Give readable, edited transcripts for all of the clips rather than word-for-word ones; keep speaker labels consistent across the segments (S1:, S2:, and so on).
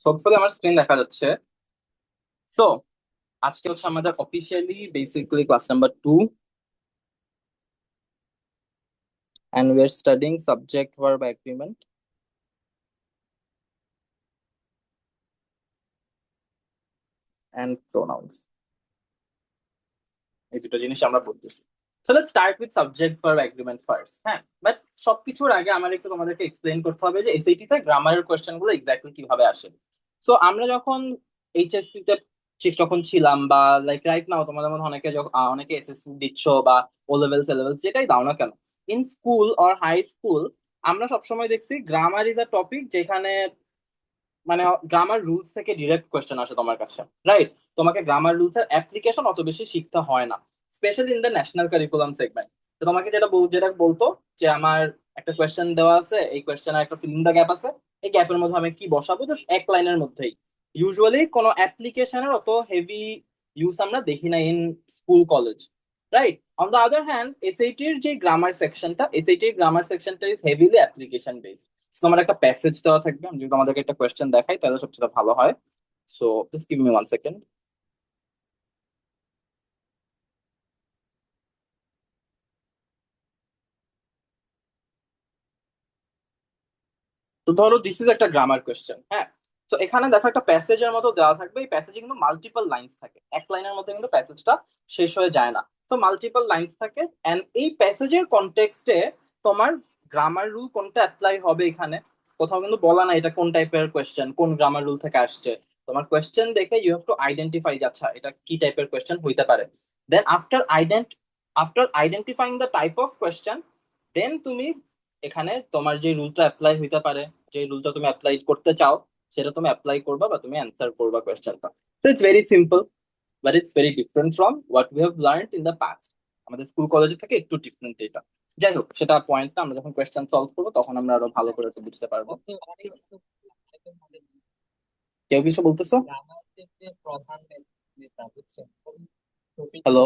S1: Hopefully আমার screen দেখা যাচ্ছে। সো আজকে হচ্ছে আমাদের officially basically class number 2, and we're studying subject verb agreement and pronouns। এই দুটো জিনিস আমরা বলতেছি। So let's start with subject verb agreement first. হ্যাঁ, বাট সবকিছুর আগে আমার একটু তোমাদেরকে এক্সপ্লেন করতে হবে যে এসএটি তে গ্রামারের কোশ্চেন গুলো এক্স্যাক্টলি কিভাবে আসে। সো আমরা যখন এইচএসসি তে যখন ছিলাম, বা লাইক রাইট নাও তোমাদের মধ্যে অনেকে অনেকে এসএসসি দিচ্ছ বা ও লেভেলস এ লেভেলস যেটাই দাও না কেন, in school or high school আমরা সবসময় দেখছি গ্রামার ইজ আ টপিক যেখানে মানে গ্রামার রুলস থেকে ডিরেক্ট কোয়েশ্চেন আসে তোমার কাছে, রাইট? তোমাকে গ্রামার রুলস এর অ্যাপ্লিকেশন অত বেশি শিখতে হয় না, specially in the national curriculum segment. তো তোমাকে যেটা বলতো যে আমার একটা কোয়েশ্চেন দেওয়া আছে, এই কোয়েশ্চেনের একটা ফিল ইন দ্য গ্যাপ আছে, এই গ্যাপের মধ্যে আমি কি বসাবো, জাস্ট এক লাইনের মধ্যেই। ইউজুয়ালি কোনো অ্যাপ্লিকেশনের অত হেভি ইউজ আমরা দেখি না in school college, right? On the other hand এসএইটির যে এসএইটির গ্রামার সেকশনটা ইজ হেভিলি অ্যাপ্লিকেশন বেসড। তোমার একটা প্যাসেজ দেওয়া থাকবে, আমি যদি তোমাদেরকে একটা কোয়েশ্চেন দেখাই তাহলে সবচেয়ে ভালো হয়। So just give me 1 second. তো ধরো দিস ইজ একটা গ্রামার কোয়েশ্চেন, হ্যাঁ। তো এখানে দেখো একটা প্যাসেজের মতো দেওয়া থাকবে, এই প্যাসেজে কিন্তু মাল্টিপল লাইন্স থাকে, এক লাইনের মধ্যে কিন্তু প্যাসেজটা শেষ হয়ে যায় না। তো মাল্টিপল লাইন্স থাকে, এন্ড এই প্যাসেজের কনটেক্সটে তোমার গ্রামার রুল কোনটা অ্যাপ্লাই হবে এখানে কোথাও কিন্তু বলা নাই এটা কোন টাইপের কোয়েশ্চেন, কোন গ্রামার রুল থেকে আসছে। তোমার কোয়েশ্চেন দেখে ইউ হ্যাভ টু আইডেন্টিফাই যে আচ্ছা এটা কি টাইপের কোয়েশ্চেন হইতে পারে। Then after identifying the type of question, then তুমি এখানে তোমার যে রুলটা অ্যাপ্লাই হইতে পারে, যে রুলটা তুমি অ্যাপ্লাই করতে চাও সেটা তুমি অ্যাপ্লাই করবা বা তুমি অ্যান্সার করবা কোয়েশ্চেনটা। So it's very simple, but it's very different from what we have learned in the past. আমাদের স্কুল কলেজে থেকে একটু ডিফারেন্ট এটা। যাই হোক, সেটা পয়েন্টটা আমরা যখন কোয়েশ্চেন সলভ করবো তখন আমরা আরো ভালো করে একটু বুঝতে পারবো। কেউ কিছু বলতেছো? হ্যালো।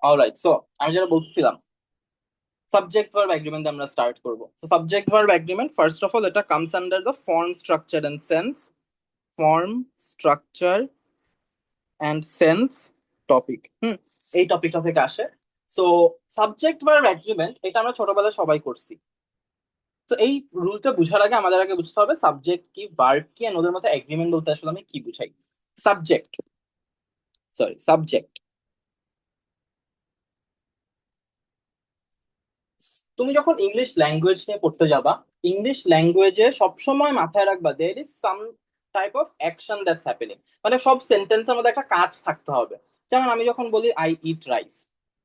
S1: অলরাইট, সো আমি যেটা বলছিলাম, সাবজেক্ট ভার্ব এগ্রিমেন্ট আমরা স্টার্ট করব। So subject verb agreement first of all এটা comes under the form structure and sense, form structure and sense topic. এই টপিকটা থেকে আসে। সো সাবজেক্ট ভার্ব এগ্রিমেন্ট এটা আমরা ছোটবেলায় সবাই করছি। তো এই রুলটা বুঝার আগে আমাদের আগে বুঝতে হবে সাবজেক্ট কি, ভার্ব কি, আর ওদের মধ্যে এগ্রিমেন্ট বলতে আসলে আমি কি বুঝাই। সাবজেক্ট, সাবজেক্ট, তুমি যখন ইংলিশ ল্যাঙ্গুয়েজ নিয়ে পড়তে যাবা, ইংলিশ ল্যাঙ্গুয়েজে সবসময় মাথায় রাখবা there is some type of action that's happening. মানে সব সেন্টেন্সের মধ্যে একটা কাজ থাকতে হবে। যেমন আমি যখন বলি আই ইট রাইস,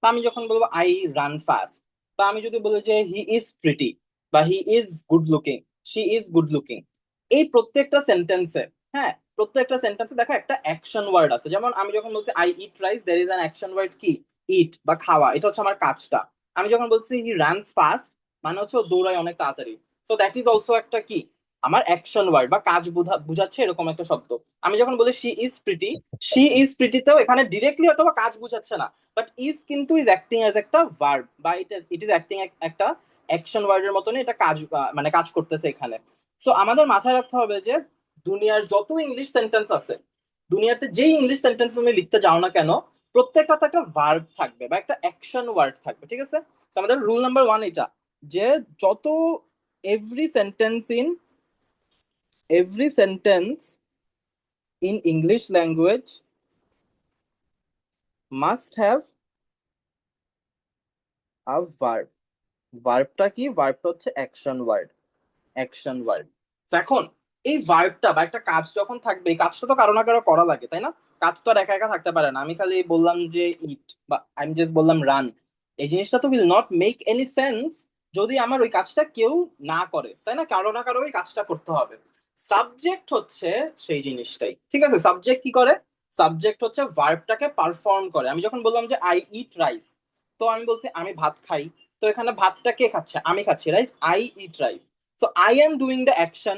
S1: বা আমি যখন বলবো আই রান ফাস্ট, বা আমি যদি বলি যে হি ইজ প্রিটি, বা he is good looking, she is good looking, এই প্রত্যেকটা সেন্টেন্সে, হ্যাঁ, প্রত্যেকটা সেন্টেন্সে দেখো একটা অ্যাকশন ওয়ার্ড আছে। যেমন আমি যখন বলছি I eat rice, there is an action word কি, ইট বা খাওয়া, এটা হচ্ছে আমার কাজটা। আমি যখন বলছি হি রানস ফাস্ট, মানে হচ্ছে ও দৌড়ায় অনেক তাড়াতাড়ি। সো দ্যাট ইজ অলসো একটা কি, আমার অ্যাকশন ওয়ার্ড বা কাজ বুঝাচ্ছে এরকম একটা শব্দ। আমি যখন বলি শি ইজ প্রিটিতেও এখানে ডিরেক্টলি হয়তো বা কাজ বুঝাচ্ছে না, বাট ইজ কিন্তু ইজ অ্যাক্টিং অ্যাজ একটা ভার্ব, বা ইট ইজ অ্যাক্টিং একটা অ্যাকশন ওয়ার্ডের মতনই এটা কাজ, মানে কাজ করতেছে এখানে। সো আমাদের মাথায় রাখতে হবে যে দুনিয়ার যত ইংলিশ সেন্টেন্স আছে, দুনিয়াতে যেই ইংলিশ সেন্টেন্স তুমি লিখতে যাও না কেন, প্রত্যেকটাতে একটা ভার্ব থাকবে বা একটা অ্যাকশন ওয়ার্ড থাকবে, ঠিক আছে? তো আমাদের রুল নাম্বার 1 এটা, যে যত every sentence in every sentence in English language must have a verb. ভার্বটা কি? ভার্বটা হচ্ছে অ্যাকশন ওয়ার্ড, অ্যাকশন ওয়ার্ড। এখন এই ভার্বটা বা একটা কাজ যখন থাকবে, এই কাজটা তো কারো না কারো করা লাগে, তাই না? কাজ তো আর একা একা থাকতে পারে না। আমি খালি বললাম যে ইট, বা আমি জাস্ট বললাম রান, এই জিনিসটা তো will not make any sense যদি আমার ওই কাজটা কেউ না করে, তাই না? কারো না কারো ওই কাজটা করতে হবে। সাবজেক্ট হচ্ছে সেই জিনিসটাই, ঠিক আছে? সাবজেক্ট কি করে? সাবজেক্ট হচ্ছে ভার্বটাকে পারফর্ম করে। আমি যখন বললাম যে আই ইট রাইস, তো আমি বলছি আমি ভাত খাই। তো এখানে ভাতটা কে খাচ্ছে? আমি খাচ্ছি, right? I eat rice. So I am doing the action.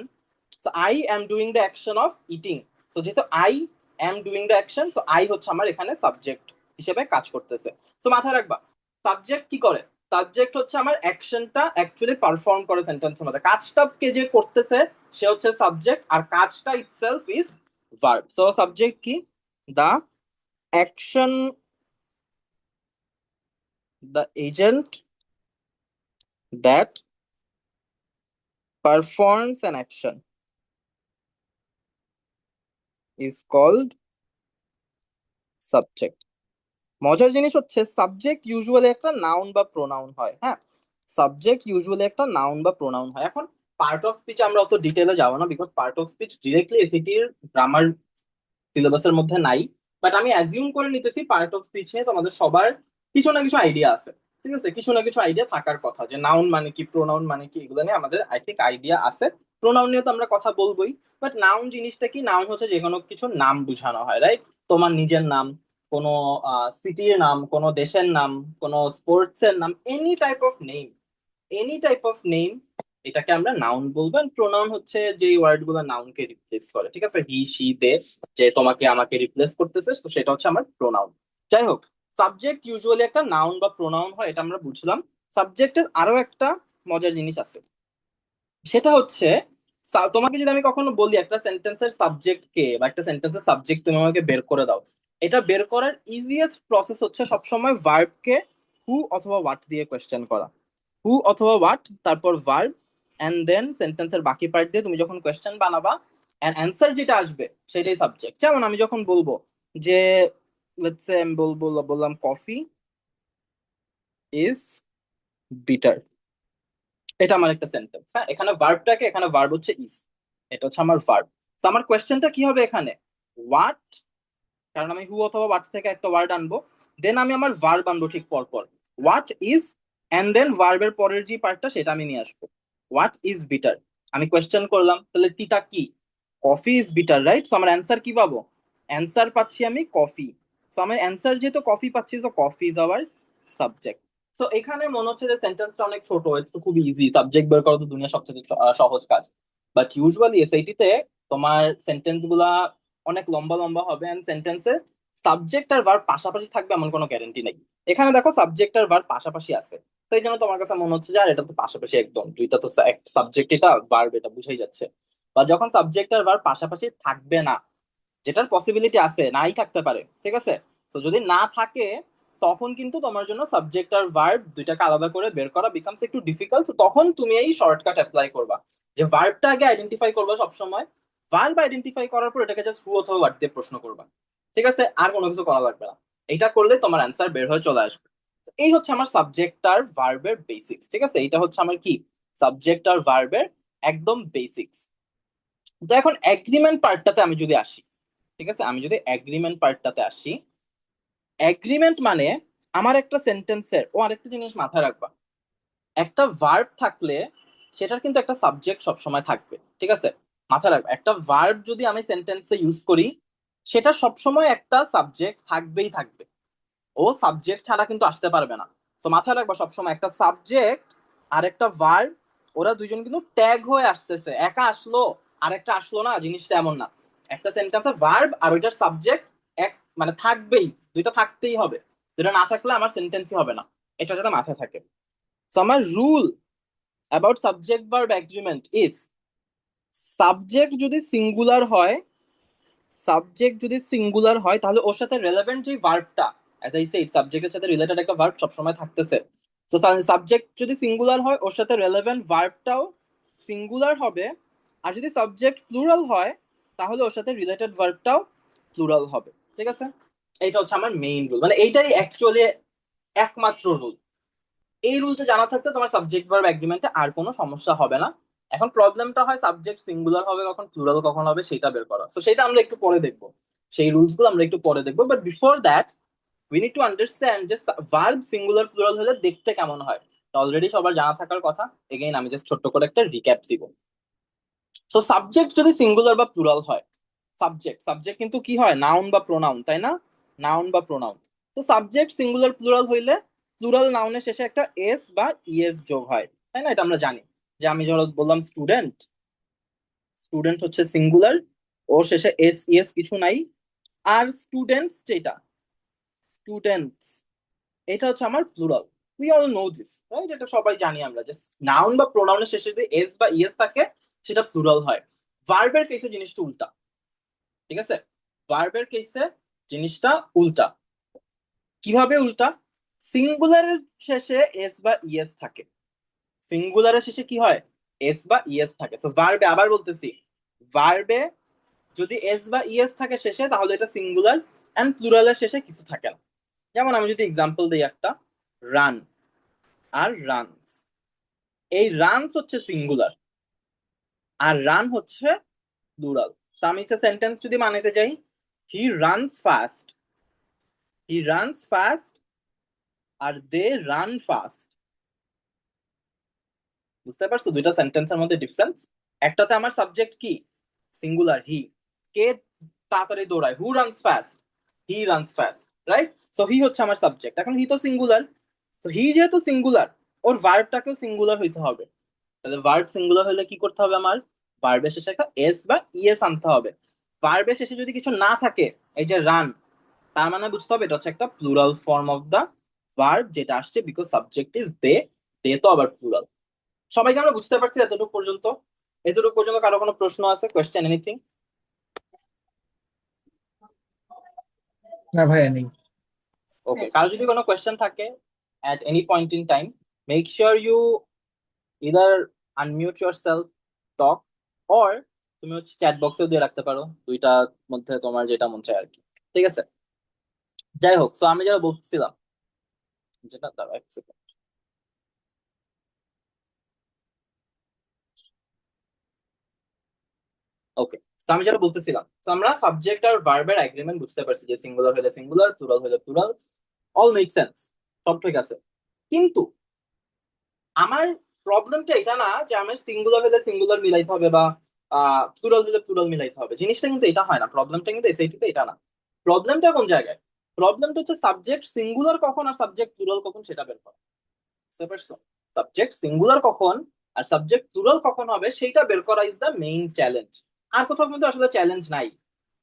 S1: So I am doing the action of eating. So যেহেতু I am doing the action, so I হচ্ছে আমার এখানে সাবজেক্ট হিসেবে কাজ করতেছে। সো মাথায় রাখবা সাবজেক্ট কি করে, সাবজেক্ট হচ্ছে আমার অ্যাকশনটা অ্যাকচুয়ালি পারফর্ম করে সেন্টেন্সের মধ্যে, কাজটা কে যে করতেছে সে হচ্ছে সাবজেক্ট, আর কাজটা itself is verb. So subject কি? The action, the agent that performs an action is called subject. মজার জিনিস হচ্ছে সাবজেক্ট ইউজুয়ালি একটা নাউন বা প্রোনাউন হয়। হ্যাঁ, সাবজেক্ট ইউজুয়ালি একটা নাউন বা প্রোনাউন হয়। এখন পার্ট অফ স্পিচ আমরা অত ডিটেলে যাবো না, because part of speech directly এসিটির গ্রামার সিলেবাসের মধ্যে নাই। বাট আমি অ্যাজিউম করে নিতেছি পার্ট অফ স্পিচ নিয়ে তোমাদের সবার কিছু না কিছু আইডিয়া আছে। ঠিক আছে, কিছু না কিছু আইডিয়া থাকার কথা, যে নাউন মানে কি, প্রোনাউন মানে কি, এগুলো নিয়ে আমাদের আই থিঙ্ক আইডিয়া আছে। প্রোনাউন নিয়ে তো আমরা কথা বলবোই। বাট নাউন জিনিসটা কি? নাউন হচ্ছে যে কোনো কিছু নাম বোঝানো হয়, রাইট? তোমার নিজের নাম, কোনো সিটির নাম, কোনো দেশের নাম, কোনো স্পোর্টস এর নাম, any type of name, any type of name, এটাকে আমরা নাউন বলবো। প্রোনাউন হচ্ছে যে ওয়ার্ড গুলো নাউনকে রিপ্লেস করে। ঠিক আছে, হি সি দে, যে তোমাকে আমাকে রিপ্লেস করতেছে, তো সেটা হচ্ছে আমার প্রোনাউন। যাই হোক, সাবজেক্ট ইউজুয়ালি একটা নাউন বা প্রোনাউন হয়, এটা আমরা বুঝলাম। সাবজেক্টের আরো একটা মজার জিনিস আছে, সেটা হচ্ছে তোমাকে যদি আমি কখনো বলি একটা সেন্টেন্সের সাবজেক্ট কে, বা একটা সেন্টেন্সের সাবজেক্ট তুমি আমাকে বের করে দাও, এটা বের করার ইজিয়েস্ট প্রসেস হচ্ছে সবসময় ভার্বকে হু অথবা হোয়াট দিয়ে কোয়েশ্চেন করা। হু অথবা হোয়াট, তারপর ভার্ব, এন্ড দেন সেন্টেন্সের বাকি পার্ট দিয়ে তুমি যখন কোয়েশ্চেন বানাবা, এন্ড অ্যান্সার যেটা আসবে সেটাই সাবজেক্ট। যেমন আমি যখন বলবো যে, লেটস সে আমি বললাম কফি ইজ বিটার, এটা আমার একটা সেন্টেন্স। হ্যাঁ, এখানে ভার্বটাকে, এখানে ভার্ব হচ্ছে ইজ, এটা হচ্ছে আমার ভার্ব। তো আমার কোয়েশ্চেনটা কি হবে এখানে? হোয়াট, কারণ আমি হু অথবা হোয়াট থেকে একটা ওয়ার্ড আনবো, দেন আমি আমার ভার্ব আনবো ঠিক পর পর, হোয়াট ইজ, এন্ড দেন ভার্বের পরের যে পার্টটা সেটা আমি নিয়ে আসবো, হোয়াট ইজ বিটার। আমি কোয়েশ্চেন করলাম, তাহলে তিতা কি? Coffee is bitter, right? তো আমার অ্যান্সার কি পাবো? অ্যান্সার পাচ্ছি আমি কফি। তো আমার অ্যান্সার যেহেতু কফি পাচ্ছি, তো কফি ইজ আওয়ার সাবজেক্ট। তো এখানে মনে হচ্ছে যে সেন্টেন্সটা অনেক ছোট, এটা তো খুব ইজি, সাবজেক্ট বের করা তো দুনিয়া সবচেয়ে সহজ কাজ। বাট ইউজুয়ালি এসএইটিতে তোমার সেন্টেন্স গুলা অনেক লম্বা লম্বা হবে, এন্ড সেন্টেন্সে সাবজেক্ট আর ভার্ব পাশাপাশি থাকবে এমন কোনো গ্যারান্টি নেই। এখানে দেখো সাবজেক্ট আর ভার্ব পাশাপাশি আছে, তো এই জন্য তোমার কাছে মনে হচ্ছে যে আর এটা তো পাশাপাশি, একদম দুইটা তো সাবজেক্ট, এটা ভার্ব, এটা বুঝাই যাচ্ছে। বা যখন সাবজেক্ট আর ভার্ব পাশাপাশি থাকবে না, যেটার পসিবিলিটি আছে, নাই থাকতে পারে, ঠিক আছে, তো যদি না থাকে তখন কিন্তু তোমার জন্য সাবজেক্ট আর ভার্ব দুইটাকে আলাদা করে বের করা বিকামস একটু ডিফিকাল্ট। তখন তুমি এই শর্টকাট অ্যাপ্লাই করবা, যে ভার্বটা আগে আইডেন্টিফাই করবা সবসময়, ভার্ব আইডেন্টিফাই করার পর এটাকে জাস্ট হু অথবা হোয়াট দিয়ে প্রশ্ন করবা। ঠিক আছে, আর কোনো কিছু করা লাগবে না, এটা করলে তোমার অ্যান্সার বের হয়ে চলে আসবে। এই হচ্ছে আমার সাবজেক্ট আর ভার্বের বেসিক্স। ঠিক আছে, এটা হচ্ছে আমার কি, সাবজেক্ট আর ভার্বের একদম বেসিক্স। তো এখন এগ্রিমেন্ট পার্টটাতে আমি যদি আসি, ঠিক আছে, আমি যদি এগ্রিমেন্ট পার্টটাতে আসি, এগ্রিমেন্ট মানে আমার একটা সেন্টেন্সের, ও আরেকটা জিনিস মাথায় রাখবা, একটা ভার্ব থাকলে সেটার কিন্তু একটা সাবজেক্ট সবসময় থাকবে। ঠিক আছে, মাথায় রাখবা, একটা ভার্ব যদি আমি সেন্টেন্সে ইউজ করি, সেটা সবসময় একটা সাবজেক্ট থাকবেই থাকবে, ও সাবজেক্ট ছাড়া কিন্তু আসতে পারবে না। তো মাথায় রাখবা সবসময় একটা সাবজেক্ট আর একটা ভার্ব, ওরা দুইজন কিন্তু ট্যাগ হয়ে আসতেছে, একা আসলো আর একটা আসলো না, জিনিসটা এমন না। একটা সেন্টেন্সে ভার্ব আর ওইটার সাবজেক্ট এক, মানে থাকবেই, দুইটা থাকতেই হবে, দুইটা না থাকলে আমার সেন্টেন্সই হবে না, এটা যাতে মাথায় থাকে। সো আমার rule about subject verb agreement is, subject যদি সিঙ্গুলার হয়, সাবজেক্ট যদি সিঙ্গুলার হয় তাহলে ওর সাথে রেলেভেন্ট যে ভার্বটা, অ্যাজ আই সেড সাবজেক্টের সাথে রিলেটেড একটা ভার্ব সবসময় থাকতেছে। তো সাবজেক্ট যদি সিঙ্গুলার হয়, ওর সাথে রেলেভেন্ট ভার্বটাও সিঙ্গুলার হবে। আর যদি সাবজেক্ট প্লুরাল হয়, তাহলে ওর সাথে রিলেটেড ভার্বটাও প্লুরাল হবে। ঠিক আছে, এইটা হচ্ছে আমার মেইন রুল, মানে এইটাই অ্যাকচুয়ালি একমাত্র রুল। এই রুলটা জানা থাকতে তোমার সাবজেক্ট ভার্ব এগ্রিমেন্টে আর কোনো সমস্যা হবে না। এখন প্রবলেমটা হয় সাবজেক্ট সিঙ্গুলার হবে কখন, প্লুরাল কখন হবে, সেটা বের করা। তো সেটা আমরা একটু পরে দেখবো, সেই রুলস গুলো আমরা একটু পরে দেখবো। But before that we need to understand যে ভার্ব সিঙ্গুলার প্লুরাল হলে দেখতে কেমন হয়। অলরেডি সবার জানা থাকার কথা, এগেইন আমি জাস্ট ছোট্ট করে একটা রিক্যাপ দিব। সো সাবজেক্ট যদি সিঙ্গুলার বা প্লুরাল হয়, সাবজেক্ট সাবজেক্ট কিন্তু কি হয়, নাউন বা প্রোনাউন, তাই না? নাউন বা প্রোনাউন। তো সাবজেক্ট সিঙ্গুলার প্লুরাল হইলে প্লুরাল নাউনের শেষে একটা এস বা ইএস যোগ হয়, তাই না? এটা আমরা জানি, যে আমি ধরো বললাম স্টুডেন্ট, স্টুডেন্ট হচ্ছে সিঙ্গুলার, ওর শেষে এস ইএস কিছু নাই। আর স্টুডেন্টস যেটা, স্টুডেন্টস, এটা হচ্ছে আমার plural. We all know this, right? এটা সবাই জানি আমরা যে নাউন বা প্রোনাউনের শেষে যদি এস বা ইএস থাকে সেটা প্লুরাল হয়। ভার্বের কেসে জিনিসটা উল্টা, ঠিক আছে? ভার্বের কেসে জিনিসটা উল্টা। কিভাবে উল্টা? সিঙ্গুলারের শেষে এস বা ইএস থাকে, সিঙ্গুলারের শেষে কি হয়? এস বা ইএস থাকে। সো ভার্বে, আবার বলতেছি, ভার্বে যদি এস বা ইএস থাকে শেষে তাহলে এটা সিঙ্গুলার, এন্ড প্লুরালের শেষে কিছু থাকে না। যেমন আমি যদি এক্সাম্পল দিই একটা, রান আর রানস, এই রানস হচ্ছে সিঙ্গুলার আর রান হচ্ছে প্লুরাল। তো আমি একটা সেন্টেন্স যদি বানাতে যাই, he runs fast, he runs fast আর দে রান ফাস্ট। বুঝতে পারছো দুইটা সেন্টেন্সের মধ্যে ডিফারেন্স? একটাতে আমার সাবজেক্ট কি, সিঙ্গুলার হি, কে তাড়াতাড়ি দৌড়ায়, who runs fast, he runs fast, right? So he হচ্ছে আমার সাবজেক্ট, এখন হি তো সিঙ্গুলার, তো হি যেহেতু সিঙ্গুলার ওর ভার্বটাকেও সিঙ্গুলার হইতে হবে। তাহলে ভার্ব সিঙ্গুলার হলে কি করতে হবে আমার? ভার্বের শেষে একটা এস বা ইএস আনতে হবে। ভার্বের শেষে যদি কিছু না থাকে, এই যে রান, তার মানে বুঝতে হবে এটা হচ্ছে একটা plural form of the verb যেটা আসছে because subject is they, they তো আবার প্লুরাল। সবাইকে আমরা বুঝতে পারছি এতটুকু পর্যন্ত? এতটুকু পর্যন্ত কারো কোনো প্রশ্ন আছে, কোয়েশ্চেন, এনিথিং?
S2: না ভাইয়া, নেই।
S1: ওকে, কারো যদি কোনো কোয়েশ্চেন থাকে at any point in time, make sure you either unmute yourself, talk, or তুমি হচ্ছে চ্যাট বক্সেও দিয়ে রাখতে পারো, দুইটার মধ্যে তোমার যেটা মন চায় আর কি। ঠিক আছে, যাই হোক, তো আমি যেটা বলতেছিলাম, যেটা, দাঁড়াও এক second। ওকে, তো আমি যেটা বলতেছিলাম, তো আমরা সাবজেক্ট আর ভার্বের এগ্রিমেন্ট বুঝতে পারছি যে সিঙ্গুলার হলে সিঙ্গুলার, প্লুরাল হলে প্লুরাল, অল মেক সেন্স, সব ঠিক আছে। কিন্তু আমার প্রবলেমটা এটা না যে আমার সিঙ্গুলার হলে সিঙ্গুলার মিলাইতে হবে বা প্লুরাল হলে প্লুরাল মিলাইতে হবে, জিনিসটা কিন্তু এটা হয় না, প্রবলেমটা কিন্তু এসএইটিতে এটা না। প্রবলেমটা কোন জায়গায়? প্রবলেমটা হচ্ছে সাবজেক্ট সিঙ্গুলার কখন আর সাবজেক্ট প্লুরাল কখন সেটা বের করা। বুঝতে পারছো? সাবজেক্ট সিঙ্গুলার কখন আর সাবজেক্ট প্লুরাল কখন হবে সেইটা বের করা ইজ দ্য মেইন চ্যালেঞ্জ। আর কোথাও কিন্তু আসলে চ্যালেঞ্জ নাই।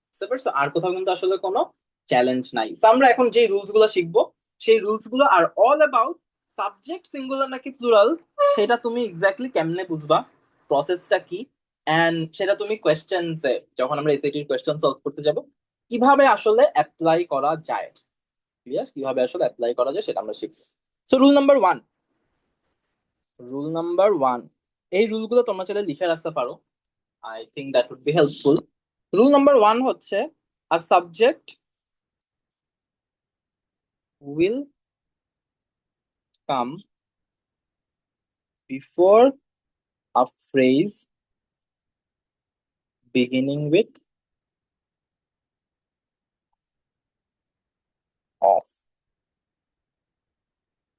S1: বুঝতে পারছো? আর কোথাও কিন্তু আসলে কোনো চ্যালেঞ্জ নাই। তো আমরা এখন যে রুলস গুলো শিখবো, সেই রুলস গুলো আর অল অ্যাবাউট সাবজেক্ট সিঙ্গুলার নাকি প্লুরাল, সেটা তুমি এক্স্যাক্টলি কেমনে বুঝবা, প্রসেসটা কি, এন্ড সেটা তুমি কোয়েশ্চেন্সে, যখন আমরা এসএটির কোয়েশ্চেন সলভ করতে যাব, কিভাবে আসলে অ্যাপ্লাই করা যায়, ক্লিয়ার, কিভাবে আসলে অ্যাপ্লাই করা যায় সেটা আমরা শিখবো। So rule number one, rule number one, এই রুলগুলো তোমরা চাইলে লিখে রাখতে পারো, I think that would be helpful. Rule number one হচ্ছে, a subject will come before a phrase beginning with of.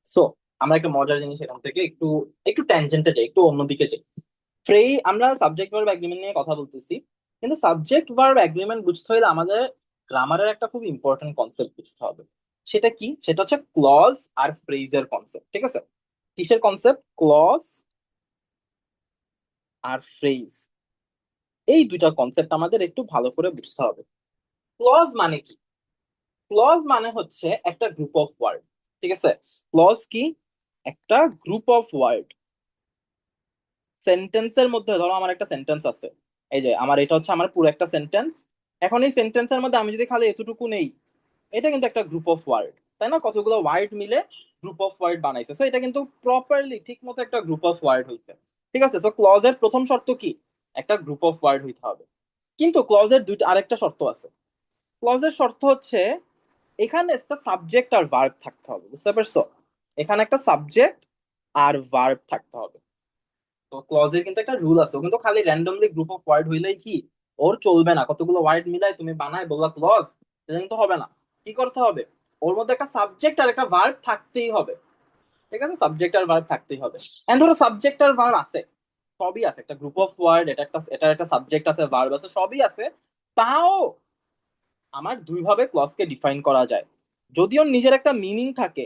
S1: So আমরা একটা মজার জিনিস এখান থেকে একটু একটু ট্যানজেন্টে যাই, একটু অন্যদিকে যাই। আমরা সাবজেক্ট ভার্ব এগ্রিমেন্ট নিয়ে কথা বলতেছি, কিন্তু সাবজেক্ট ভার্ব এগ্রিমেন্ট বুঝতে হলে আমাদের গ্রামারের একটা খুব ইম্পর্টেন্ট কনসেপ্ট বুঝতে হবে। সেটা কি? সেটা হচ্ছে ক্লজ আর ফ্রেজের কনসেপ্ট। ঠিক আছে, কিসের কনসেপ্ট? ক্লজ আর ফ্রেজ, এই দুইটা কনসেপ্ট আমাদের একটু ভালো করে বুঝতে হবে। ক্লজ মানে কি? ক্লজ মানে হচ্ছে একটা গ্রুপ অফ ওয়ার্ড। ঠিক আছে, ক্লজ কি? একটা গ্রুপ অফ ওয়ার্ড। সেন্টেন্সের মধ্যে ধরো আমার একটা সেন্টেন্স আছে, এই যে আমার এটা হচ্ছে আমার পুরো একটা সেন্টেন্স, এখন এই সেন্টেন্সের মধ্যে আমি যদি খালি এতটুকু নেই, এটা কিন্তু একটা গ্রুপ অফ ওয়ার্ড, তাই না? কতগুলো ওয়ার্ড মিলে গ্রুপ অফ ওয়ার্ড বানাইছে, সো এটা কিন্তু প্রপারলি ঠিক মতো একটা গ্রুপ অফ ওয়ার্ড হইছে। ঠিক আছে, সো ক্লজের প্রথম শর্ত কি? একটা গ্রুপ অফ ওয়ার্ড হইতে হবে। কিন্তু ক্লজের দুইটা আরেকটা শর্ত আছে। ক্লজের শর্ত হচ্ছে এখানে একটা সাবজেক্ট আর ভার্ব থাকতে হবে। বুঝতে পারছো? এখানে একটা সাবজেক্ট আর ভার্ব থাকতে হবে। তো ক্লজের কিন্তু একটা রুল আছে, ও কিন্তু খালি র্যান্ডমলি গ্রুপ অফ ওয়ার্ড হইলেই কি ওর চলবে না, কতগুলো ওয়ার্ড মিলাই তুমি বানায় বললা ক্লজ, এটা কিন্তু হবে না। কি করতে হবে? ওর মধ্যে একটা সাবজেক্ট আর একটা ভার্ব থাকতেই হবে। ঠিক আছে, সাবজেক্ট আর ভার্ব থাকতেই হবে। এন্ড ধরো সাবজেক্ট আর ভার্ব আছে, সবই আছে, একটা গ্রুপ অফ ওয়ার্ড, এটার একটা সাবজেক্ট আছে, ভার্ব আছে, সবই আছে, তাও আমার দুই ভাবে ক্লজকে ডিফাইন করা যায়। যদি ওর নিজের একটা মিনিং থাকে,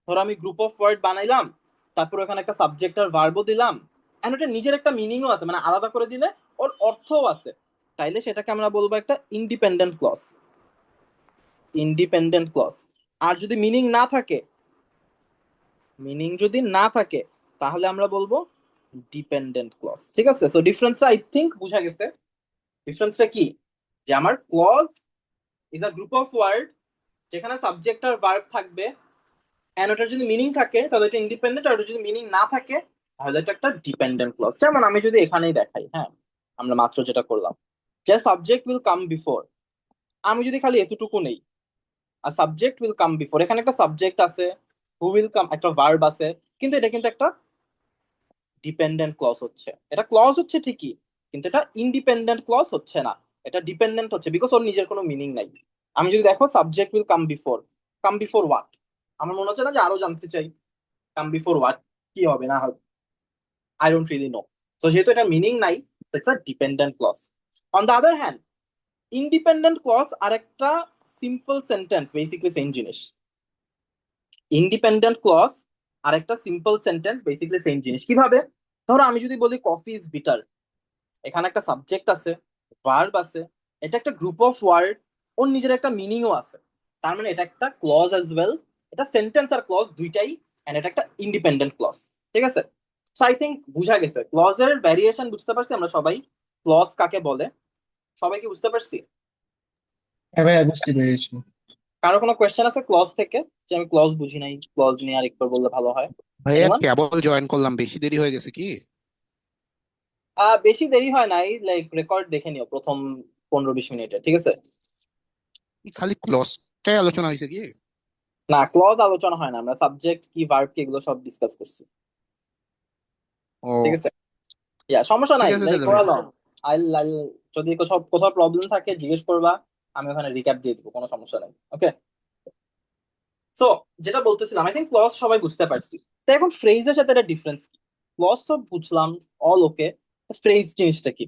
S1: ধরো আমি গ্রুপ অফ ওয়ার্ড বানাইলাম, তারপর ওখানে একটা সাবজেক্ট আর ভার্বও দিলাম, এন্ড ওটা নিজের একটা মিনিংও আছে, মানে আলাদা করে দিলে ওর অর্থও আছে, তাইলে সেটাকে আমরা বলবো একটা ইন্ডিপেন্ডেন্ট ক্লজ। Independent clause. আর যদি মিনিং না থাকে, মিনিং যদি না থাকে তাহলে আমরা বলবো ডিপেন্ডেন্ট ক্লজ। ঠিক আছে, সো ডিফারেন্সটা আই থিংক বুঝা গেছে। ডিফারেন্সটা কি, যে আমার clause is a group of word যেখানে সাবজেক্ট আর ভার্ব থাকবে, এন্ড ওটার যদি মিনিং থাকে তাহলে এটা ইন্ডিপেন্ডেন্ট, আর ওটার যদি মিনিং না থাকে তাহলে এটা একটা ডিপেন্ডেন্ট ক্লজ। যেমন আমি যদি এখানেই দেখাই, হ্যাঁ আমরা মাত্র যেটা করলাম, যে সাবজেক্ট উইল কাম বিফোর, আমি যদি খালি এতটুকু নেই, আর সাবজেক্ট উইল কাম বিফোর, এখানে একটা সাবজেক্ট আছে, হু উইল কাম একটা ভার্ব আছে, কিন্তু এটা কিন্তু একটা ডিপেন্ডেন্ট ক্লজ হচ্ছে। এটা ক্লজ হচ্ছে ঠিকই, কিন্তু এটা ইন্ডিপেন্ডেন্ট ক্লজ হচ্ছে না, এটা ডিপেন্ডেন্ট হচ্ছে, বিকজ ওর নিজের কোনো মিনিং নাই। আমি যদি দেখো subject will come before what, আমার মনে হচ্ছে না যে আরো জানতে চাই কাম বিফোর হোয়াট কি হবে না হবে, আই ডোন্ট রিয়েলি নো। তো যেহেতু এটা মিনিং নাই, it's a dependent clause. On the other hand, independent clause আর একটা সিম্পল সেন্টেন্স বেসিক্যালি সেম জিনিস। ইন্ডিপেন্ডেন্ট ক্লজ আর একটা সিম্পল সেন্টেন্স বেসিক্যালি সেম জিনিস। কিভাবে? ধরো আমি যদি বলি কফি ইজ বিটার, এখানে একটা সাবজেক্ট আছে, ভার্ব আছে, এটা একটা গ্রুপ অফ ওয়ার্ড, ওর নিজের একটা মিনিংও আছে, তার মানে এটা একটা ক্লজ অ্যাজ ওয়েল। এটা সেন্টেন্স আর ক্লজ দুইটাই, এন্ড এটা একটা ইন্ডিপেন্ডেন্ট ক্লজ। ঠিক আছে, সো আই থিঙ্ক বুঝা গেছে ক্লজের ভ্যারিয়েশন, বুঝতে পারছি আমরা সবাই ক্লজ কাকে বলে, সবাই কি বুঝতে পারছি?
S2: হ্যাঁ ভাইয়া, বুঝতে পেরেছি।
S1: কারো কোনো কোয়েশ্চেন আছে ক্লজ থেকে, যে আমি ক্লজ বুঝি নাই, ক্লজ নিয়ে আরেকবার বললে ভালো হয়?
S3: ভাইয়া
S1: এনিওয়ান?
S3: কেবল জয়েন করলাম, বেশি দেরি হয়ে গেছে কি?
S1: বেশি দেরি হয় নাই, লাইক রেকর্ড দেখে নিও প্রথম 15-20 মিনিটে, ঠিক আছে?
S3: খালি ক্লসটাই আলোচনা হয়েছে কি?
S1: না, ক্লজ আলোচনা হয় না, আমরা সাবজেক্ট কি ভার্ব কি এগুলো সব ডিসকাস করছি।
S3: ও,
S1: ঠিক আছে, ইয়া সমস্যা
S3: ঠিক
S1: নাই,
S3: আছে
S1: লাইক
S3: তাহলে ভাইয়া।
S1: ওরা লং। আইল যদি কোথাও কোথাও প্রবলেম থাকে জিজ্ঞেস করবা, আমি ওখানে রিক্যাপ দিয়ে দিবো, কোনো সমস্যা নেই। ওকে, সো যেটা বলতেছিলাম, আই থিঙ্ক ক্লজ সবাই বুঝতে পারছি। তো এখন ফ্রেজের সাথে একটা ডিফারেন্স কি? ক্লজ তো বুঝলাম, অল ওকে, ফ্রেজ জিনিসটা কি?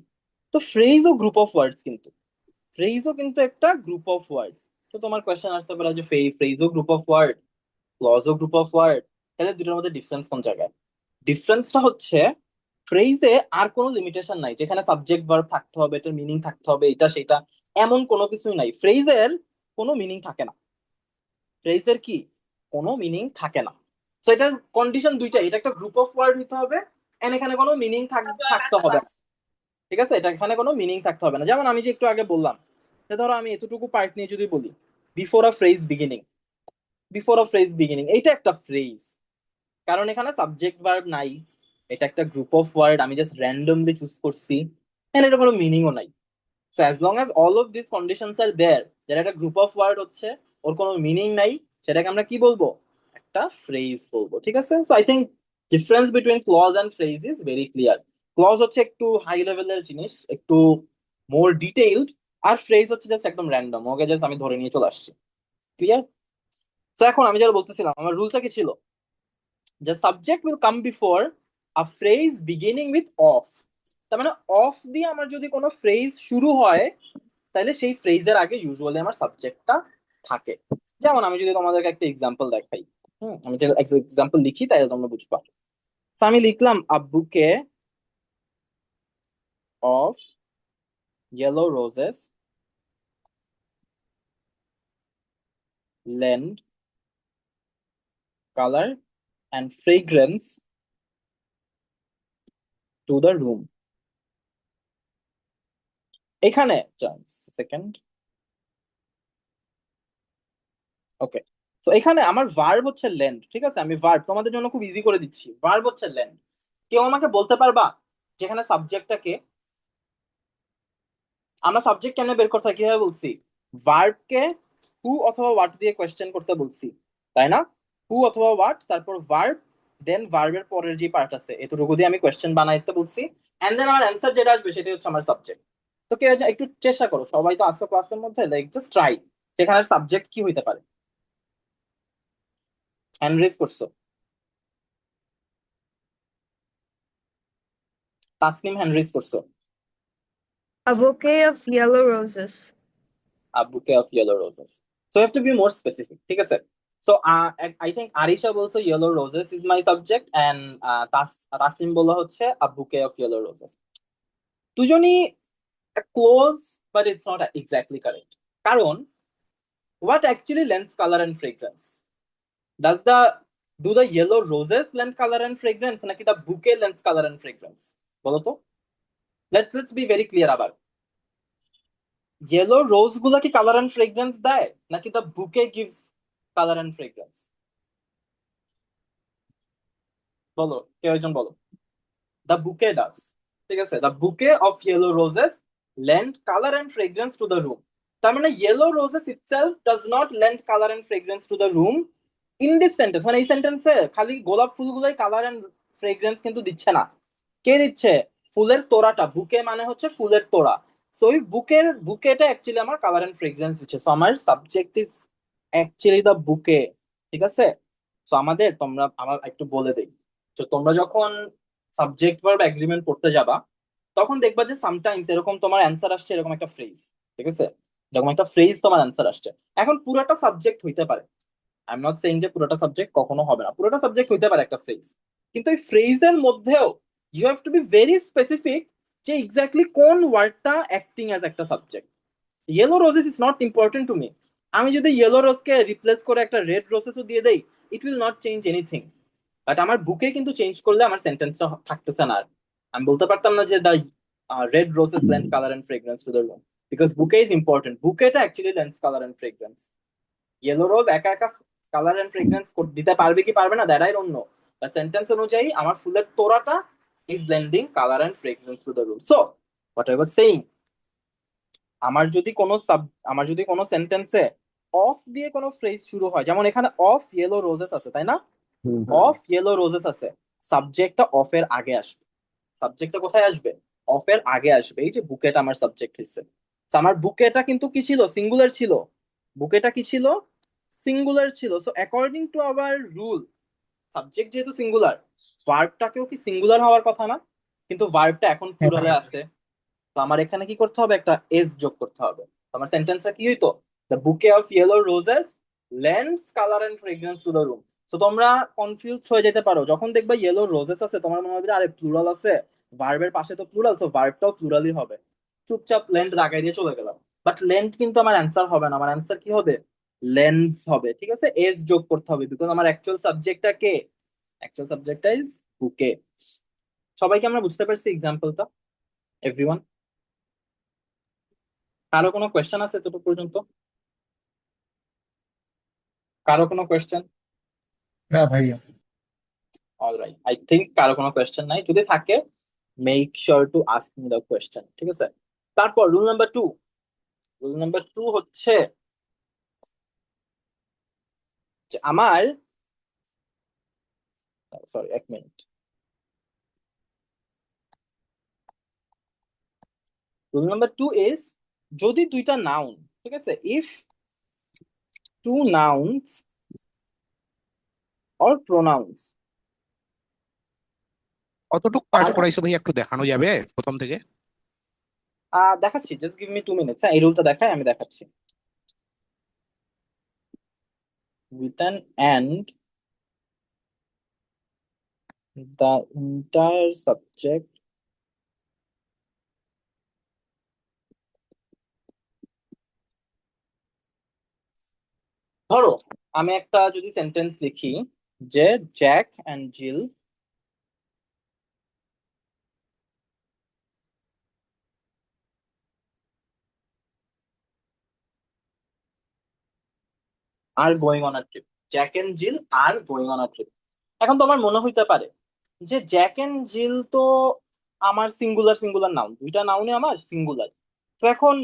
S1: তো ফ্রেজও গ্রুপ অফ ওয়ার্ডস, কিন্তু ফ্রেজও কিন্তু একটা গ্রুপ অফ ওয়ার্ডস। তো তোমার কোয়েশ্চেন আসতে পারে যে ফ্রেজও গ্রুপ অফ ওয়ার্ড, ক্লজও গ্রুপ অফ ওয়ার্ড, তাহলে দুটোর মধ্যে ডিফারেন্স কোন জায়গায়? ডিফারেন্সটা হচ্ছে ফ্রেজে আর কোনো লিমিটেশন নাই, যেখানে সাবজেক্ট ভার্ব থাকতে হবে, এটার মিনিং থাকতে হবে, এটা সেটা এমন কোনো কিছুই নাই। ফ্রেজের কোনো মিনিং থাকে না, ফ্রেজের কি কোনো মিনিং থাকে না। তো এটার কন্ডিশন দুইটাই, এটা একটা গ্রুপ অফ ওয়ার্ড হতে হবে, এন্ড এখানে কোনো মিনিং থাকতে হবে না। ঠিক আছে, এটা এখানে কোনো মিনিং থাকতে হবে না। যেমন আমি যে একটু আগে বললাম, যে ধরো আমি এতটুকু পার্ট নিয়ে যদি বলি, before a phrase beginning, before a phrase beginning, এইটা একটা ফ্রেজ, কারণ এখানে সাবজেক্ট ভার্ব নাই, এটা একটা গ্রুপ অফ ওয়ার্ড, আমি জাস্ট র্যান্ডমলি চুজ করছি, এন্ড এটা কোনো মিনিংও নাই। So as long as all of this conditions are there, যেটা একটা গ্রুপ অফ ওয়ার্ড হচ্ছে, ওর কোনো মিনিং নাই, সেটাকে আমরা কি বলবো? একটা ফ্রেজ বলবো। ঠিক আছে, so I think difference between clause and phrase is very clear. Clause হচ্ছে একটু হাই লেভেলের জিনিস, একটু মোর ডিটেইলড, আর ফ্রেজ হচ্ছে জাস্ট একদম র্যান্ডম, ওকে জাস্ট আমি ধরে নিয়ে চলে আসছি। ক্লিয়ার? তো এখন আমি যেটা বলতেছিলাম, আমার রুলটা কি ছিল, যে subject will come before a phrase beginning with of. তার মানে অফ দিয়ে আমার যদি কোনো ফ্রেজ শুরু হয়, তাহলে সেই ফ্রেজের আগে ইউজুয়ালি আমার সাবজেক্টটা থাকে। যেমন আমি যদি তোমাদেরকে একটা এক্সাম্পল দেখাই, আমি যদি এক্সাম্পল লিখি তাহলে তোমরা বুঝবা। So, আমি লিখলাম আ বুকে of yellow roses lend color and fragrance to the room। এখানে সেকেন্ড, ওকে, তো এখানে আমার ভার্ব হচ্ছে লেন্ড। ঠিক আছে, আমি ভার্ব তোমাদের জন্য খুব ইজি করে দিচ্ছি, ভার্ব হচ্ছে লেন্ড। কেউ আমাকে বলতে পারবা যেখানে সাবজেক্টটাকে, আমরা সাবজেক্ট কেন বের করতে হয় কিভাবে বলছি? ভার্বকে হু অথবা হোয়াট দিয়ে কোয়েশ্চেন করতে বলছি, তাই না? হু অথবা হোয়াট, তারপর ভার্ব, দেন ভার্বের পরের যে পার্ট আছে এতটুকু দিয়ে আমি কোয়েশ্চেন বানাইতে বলছি, এন্ড দেন আমার অ্যান্সার যেটা আসবে সেটাই হচ্ছে আমার সাবজেক্ট। তো কেউ একটু চেষ্টা করো, সবাই তো আসছে ক্লাসের মধ্যে, লাইক জাস্ট ট্রাই, সেখানে সাবজেক্ট কি হইতে পারে? হ্যান্ড রেজ করছো? তাসনিম হ্যান্ড রেজ করছো?
S4: A bouquet of yellow roses.
S1: A bouquet of yellow roses. So you have to be more specific. ঠিক আছে? So I think Arisha বলছো yellow roses is my subject, and Tasim বলা হচ্ছে a bouquet of yellow roses. দুজনই close, but it's not exactly correct. কারণ what actually lends color and fragrance? Does the do the yellow roses lend colour and fragrance নাকি the bouquet lends colour and fragrance? বলো তো, let's be very clear আবার। Yellow rose গুলা কি colour and fragrance দেয় নাকি the বুকে gives colour and fragrance? বলো, কেউ একজন বলো। দ্য বুকে ডাস, ঠিক আছে, the bouquet of yellow roses lend colour and fragrance to the room. তার মানে yellow roses itself does not lend colour and fragrance to the room in this sentence. মানে এই সেন্টেন্সে খালি গোলাপ ফুলগুলাই কালার এন্ড ফ্রেগ্রেন্স কিন্তু দিচ্ছে না। কে দিচ্ছে? ফুলের তোড়াটা। বুকে মানে হচ্ছে ফুলের তোড়া। সো ওই বুকেটা অ্যাকচুয়ালি আমার কালার এন্ড ফ্রেগ্রেন্স দিচ্ছে। সো আমার সাবজেক্ট ইজ অ্যাকচুয়ালি দ্য বুকে, ঠিক আছে। সো আমাদের, তোমরা আমার একটু বলে দেই, তো তোমরা যখন সাবজেক্ট ভার্ব এগ্রিমেন্ট করতে যাবা তখন দেখবা যে সামটাইমস এরকম তোমার অ্যান্সার আসছে এরকম একটা ফ্রেজ, ঠিক আছে, এরকম একটা ফ্রেজ তোমার অ্যান্সার আসছে। এখন পুরোটা সাবজেক্ট হইতে পারে, আই এম নট সেইং যে পুরোটা সাবজেক্ট কখনো হবে না, পুরোটা সাবজেক্ট হইতে পারে একটা ফ্রেজ, কিন্তু এই ফ্রেজের মধ্যেও you have to be very specific যে এক্স্যাক্টলি কোন ওয়ার্ডটা অ্যাক্টিং অ্যাজ একটা subject. Yellow roses is not important to me. আমি যদি ইয়েলো রোজকে রিপ্লেস করে একটা রেড রোজেসও দিয়ে দেই, it will not change anything. But আমার বুকে কিন্তু চেঞ্জ করলে আমার সেন্টেন্সটা থাকতেছে না আর। আমি বলতে পারতাম না যে the red roses lend colour and fragrance to the room, because bouquet is important. বুকেটা actually lends colour and fragrance. Yellow rose একা একা কালার এন্ড ফ্রেগ্রেন্স দিতে পারবে কি পারবে না, that I don't know. But sentence অনুযায়ী আমার ফুলের তোড়াটা is lending colour and fragrance to the room. So what I was saying, আমার যদি কোনো আমার যদি কোনো সেন্টেন্সে অফ দিয়ে কোনো ফ্রেজ শুরু হয়, যেমন এখানে অফ ইয়েলো রোজেস আছে, তাই না? অফ ইয়েলো রোজেস আছে, সাবজেক্টটা অফ এর আগে আসবে। সাবজেক্টটা কোথায় আসবে? অফ এর আগে আসবে। এই যে বুকেটা আমার সাবজেক্ট হচ্ছে, আমার বুকেটা কিন্তু কি ছিল? সিঙ্গুলার ছিল। বুকেটা কি ছিল? সিঙ্গুলার ছিল। So according to our rule, subject যেহেতু সিঙ্গুলার, ভার্বটাকেও কি সিঙ্গুলার হওয়ার কথা না? কিন্তু ভার্বটা এখন
S2: হ্যাঁ
S1: প্লুরালে
S2: ভাইয়া।
S1: আছে। তো আমার এখানে কি করতে হবে? একটা এস যোগ করতে হবে। তো আমার সেন্টেন্সটা কি হইতো? The bouquet of yellow roses lends colour and fragrance to the room. তো তোমরা কনফিউজ হয়ে যেতে পারো যখন দেখবা ইয়েলো রোজেস আছে, তোমার মনে হবে যে আরে প্লুরাল আছে, ভার্বের পাশে তো প্লুরাল, তো ভার্বটাও প্লুরালই হবে। চুপচাপ লেন্ড দাগাই দিয়ে চলে গেলাম। বাট লেন্ড কিন্তু আমার অ্যান্সার হবে না, আমার অ্যান্সার কি হবে? লেন্স হবে, ঠিক আছে। এস যোগ করতে হবে, বিকজ আমার অ্যাকচুয়াল সাবজেক্টটা কে? অ্যাকচুয়াল সাবজেক্টটা ইজ বুকে। সবাইকে আমরা বুঝতে পারছি এক্সাম্পলটা? এভরিওয়ান? কারো কোনো কোয়েশ্চেন আছে এতটুকু পর্যন্ত? কারো কোনো কোয়েশ্চেন?
S2: না ভাইয়া।
S1: অলরাইট, আই থিঙ্ক কারো কোনো কোয়েশ্চেন নাই। যদি থাকে, make sure to ask me the question, ঠিক আছে। তারপর রুল নাম্বার 2। রুল নাম্বার 2 হচ্ছে যে আমার, সরি এক মিনিট, রুল নাম্বার 2 ইজ, যদি দুইটা নাউন, ঠিক আছে, if two nouns or pronouns
S3: কতটুকু পাঠ
S1: আর,
S3: করাইছো ভাই, একটু দেখানো যাবে প্রথম থেকে?
S1: দেখাচ্ছি, জাস্ট গিভ মি 2 মিনিটস। হ্যাঁ, এই রুলটা দেখাই, আমি দেখাচ্ছি। With an and the inter subject, ধরো আমি একটা যদি সেন্টেন্স লিখি যে Jack and Jill are going on a trip, Jack and Jill are going on a trip. এখন তোমার মনে হইতে পারে যে জ্যাক এন্ড জিল তো আমার সিঙ্গুলার সিঙ্গুলার নাউন, দুইটা নাউনে আমার সিঙ্গুলার, তো এখন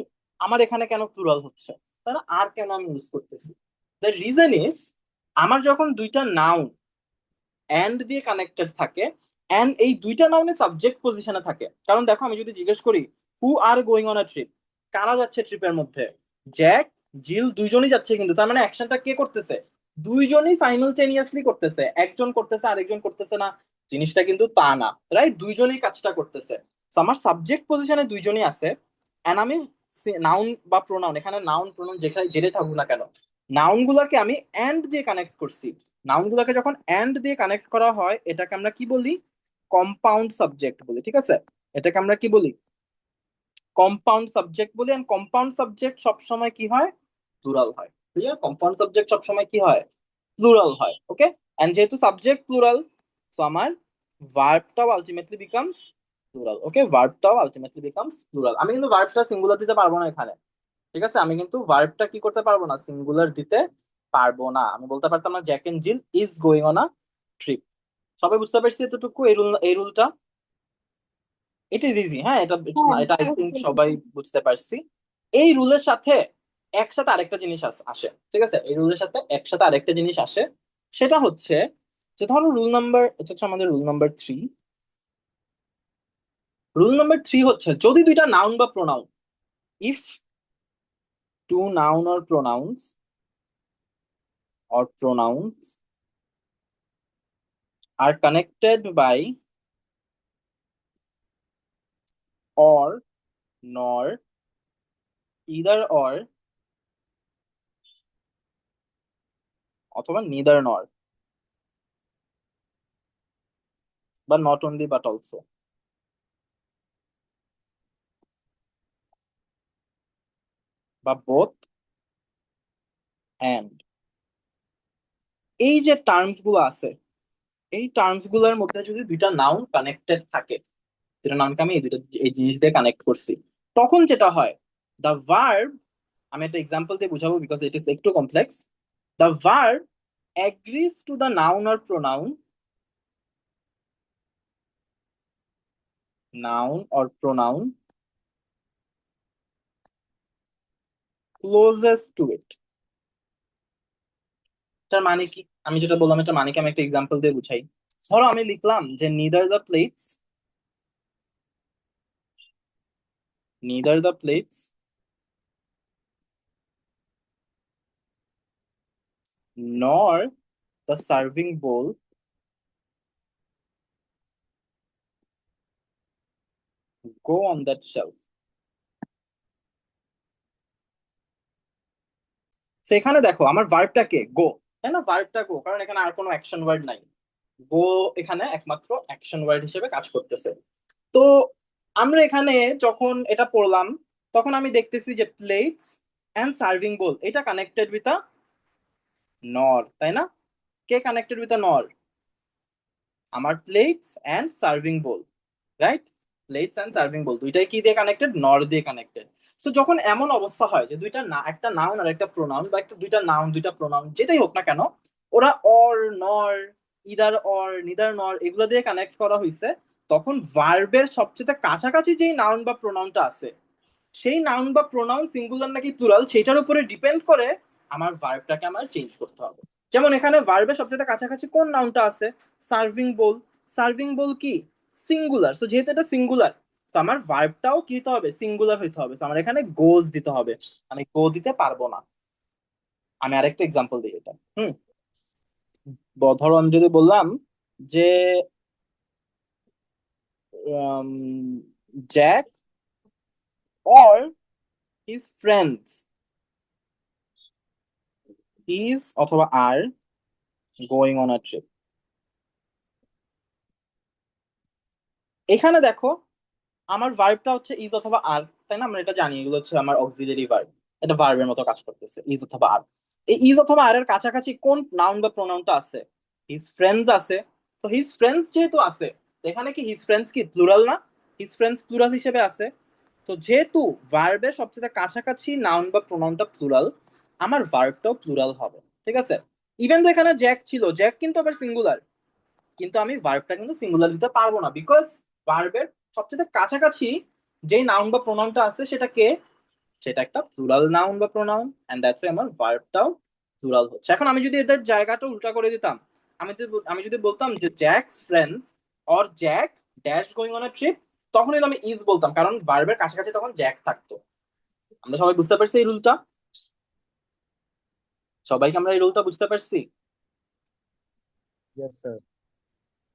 S1: আমার এখানে কেন প্লুরাল হচ্ছে, তাহলে আর কেন আমি ইউজ করতেছি? দ্য রিজন ইজ, আমার যখন দুইটা নাউন এন্ড দিয়ে কানেক্টেড থাকে, এন্ড এই দুইটা নাউনে সাবজেক্ট পজিশনে থাকে। কারণ দেখো, আমি যদি জিজ্ঞেস করি who are going on a trip, কারা যাচ্ছে ট্রিপের মধ্যে? জ্যাক, জিল দুইজনই যাচ্ছে, কিন্তু তার মানে অ্যাকশনটা কে করতেছে? দুইজনই সাইমালটেনিয়াসলি করতেছে, একজন করতেছে আরেকজন করতেছে না, জিনিসটা কিন্তু তা না, রাইট? দুইজনই কাজটা করতেছে। So, আমার সাবজেক্ট পজিশনে দুইজনই আছে, এন্ড আমি নাউন বা প্রোনাউন, এখানে নাউন প্রোনাউন যেখানে যেটাই থাকুক না কেন, নাউন গুলাকে আমি এন্ড দিয়ে কানেক্ট করছি। নাউন গুলাকে যখন এন্ড দিয়ে কানেক্ট করা হয়, এটাকে আমরা কি বলি? কম্পাউন্ড সাবজেক্ট বলি, ঠিক আছে। এটাকে আমরা কি বলি? কম্পাউন্ড সাবজেক্ট বলি। এন্ড কম্পাউন্ড সাবজেক্ট সবসময় কি হয়? প্লুরাল হয়। ক্লিয়ার? কম্পাউন্ড সাবজেক্ট সবসময় কি হয়? প্লুরাল হয়। ওকে, এন্ড যেহেতু সাবজেক্ট প্লুরাল, সো আমার ভার্বটাও আলটিমেটলি বিকামস প্লুরাল। ওকে, ভার্বটাও আলটিমেটলি বিকামস প্লুরাল। আমি কিন্তু ভার্বটা সিঙ্গুলার দিতে পারবো না এখানে, ঠিক আছে? আমি কিন্তু ভার্বটা কি করতে পারবো না, সিঙ্গুলার দিতে পারবো না। আমি বলতে পারতাম না Jack and Jill is going on a trip. সবাই বুঝতে পারছি এতটুকু? এই রুলটা ইট ইজ ইজি। হ্যাঁ, এটা এটা আই থিঙ্ক সবাই বুঝতে পারছি। এই রুলের সাথে একসাথে আরেকটা জিনিস আসে, ঠিক আছে? এই রুলের সাথে একসাথে আরেকটা জিনিস আসে, সেটা হচ্ছে যে ধরো রুল নাম্বার, এটা হচ্ছে আমাদের রুল নাম্বার 3। রুল নাম্বার 3 হচ্ছে যদি দুইটা নাউন বা pronoun, if two noun or pronouns are connected by or, nor, either or অথবা neither nor, বা not only but also, বা both and, এই যে টার্মস গুলো আছে, এই টার্মস গুলোর মধ্যে যদি দুইটা নাউন কানেক্টেড থাকে, যেটা নাউনকে আমি এই জিনিস দিয়ে কানেক্ট করছি, তখন যেটা হয়, দ্য ভার্ব, আমি একটা এক্সাম্পল দিয়ে বুঝাবো বিকজ ইট ইজ একটু complex. The verb agrees to the noun or pronoun closest to it। এটার মানে কি? আমি যেটা বললাম এটা মানে কি, আমি একটা এক্সাম্পল দিয়ে বুঝাই। ধরো আমি লিখলাম যে neither the plates nor the serving bowl go on that shelf। সেখানে দেখো আমার ভার্বটা কে, গো, তাই না? ভার্বটা গো, কারণ এখানে আর কোনো অ্যাকশন ওয়ার্ড নাই। গো এখানে একমাত্র অ্যাকশন ওয়ার্ড হিসেবে কাজ করতেছে। তো আমরা এখানে যখন এটা পড়লাম, তখন আমি দেখতেছি যে প্লেটস এন্ড সার্ভিং বোল এটা কানেক্টেড উইথ আ নর, তাই না? কে কানেক্টেড উইথ আ নর? আমার plates and serving bowl, right? Plates and serving bowl দুইটাই কি দিয়ে কানেক্টেড? নর দিয়ে কানেক্টেড। সো যখন এমন অবস্থা হয় যে দুইটা না, একটা নাউন আর একটা প্রোনাউন, বা একটা দুইটা নাউন দুইটা প্রোনাউন যেটাই হোক না কেন, ওরা or, nor, either or, neither নর এগুলো দিয়ে কানেক্ট করা হয়েছে, তখন ভার্বের সবচেয়ে কাছাকাছি যেই নাউন বা প্রোনাউনটা আছে, সেই নাউন বা প্রোনাউন সিঙ্গুলার নাকি প্লুরাল সেটার উপরে ডিপেন্ড করে আমার ভার্বটাকে আমার চেঞ্জ করতে হবে। যেমন এখানে ভার্বের সবচেয়ে কাছাকাছি কোন নাউনটা আছে? সার্ভিং বোল। সার্ভিং বোল কি? সিঙ্গুলার। সো যেহেতু এটা সিঙ্গুলার, তো আমার ভার্বটাও কি হতে হবে? সিঙ্গুলার হইতে হবে। তো আমার এখানে গোজ দিতে হবে, আমি গো দিতে পারবো না। আমি আরেকটা এক্সাম্পল দিই এটা। ধরো আমি যদি বললাম যে Jack or his friends is অথবা are going on a trip. এখানে দেখো আমার ভার্বটা হচ্ছে ইজ অথবা আর, তাই না? আমরা এটা জানি, এগুলো হচ্ছে আমার অক্সিলারি ভার্ব, এটা ভার্বের মতো কাজ করতেছে, ইজ অথবা আর। এই ইজ অথবা আর এর কাছাকাছি কোন নাউন বা প্রোনাউনটা আছে? হিজ ফ্রেন্ডস আছে। তো হিজ ফ্রেন্ডস যেহেতু আছে, তো এখানে কি হিজ ফ্রেন্ডস কি প্লুরাল না? হিজ ফ্রেন্ডস প্লুরাল হিসেবে আছে। তো যেহেতু ভার্বের সবচেয়ে কাছাকাছি নাউন বা প্রোনাউনটা প্লুরাল, আমার ভার্বটাও প্লুরাল হবে, ঠিক আছে? ইভেন তো এখানে জ্যাক ছিল, জ্যাক কিন্তু আবার সিঙ্গুলার, কিন্তু আমি ভার্বটা কিন্তু সিঙ্গুলার দিতে পারবো না, বিকজ ভার্বের সবচেয়ে কাছাকাছি যেই নাউন বা প্রোনাউনটা আছে সেটা কে? সেটা একটা প্লুরাল নাউন বা প্রোনাউন, এন্ড দ্যাটস আমার ভার্বটাও প্লুরাল হচ্ছে। এখন আমি যদি এদের জায়গাটা উল্টা করে দিতাম, আমি যদি বলতাম যে Jack's friends or Jack dash going on a trip, তখন কিন্তু আমি ইজ বলতাম, কারণ ভার্বের কাছাকাছি তখন জ্যাক থাকতো। আমরা সবাই বুঝতে পারছি এই রুলটা? সবাইকে আমরা এই রুলটা বুঝতে পারছি?
S2: Yes, sir.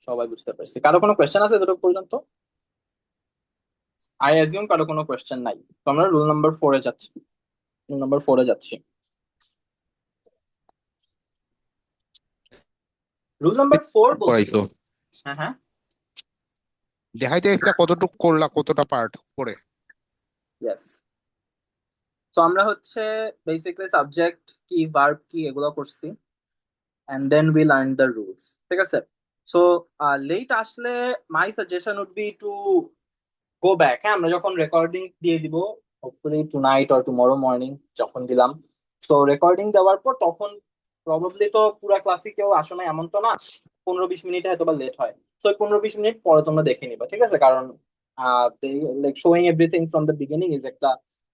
S1: সবাই বুঝতে পারছি? কারো কোনো কোয়েশ্চেন আছে এতটুকু পর্যন্ত? আই অ্যাজিউম কারো কোনো কোয়েশ্চেন নাই। তো আমরা রুল নাম্বার 4 এ যাচ্ছি। রুল নাম্বার 4 বলছে,
S3: পড়াইছো
S1: হ্যাঁ হ্যাঁ,
S3: দেখাইতে এসে কতটুকু করলা, কতটা পার্ট করে।
S1: ইয়েস। তো আমরা হচ্ছে বেসিক্যালি সাবজেক্ট কি ভার্ব কি এগুলো করছি। and then we learn the rules. ঠিক আছে? So late আসলে my suggestion would be to go back. হ্যাঁ, আমরা যখন রেকর্ডিং দিয়ে দিব, hopefully tonight or tomorrow morning যখন দিলাম, সো রেকর্ডিং দেওয়ার পর তখন প্রবাবলি তো পুরা ক্লাসে কেউ আসো না এমন তো না, 15-20 মিনিট হয়তো বা লেট হয়। তো 15-20 মিনিট পরে তোমরা দেখে নিবা, ঠিক আছে? কারণ like showing everything from the beginning is একটা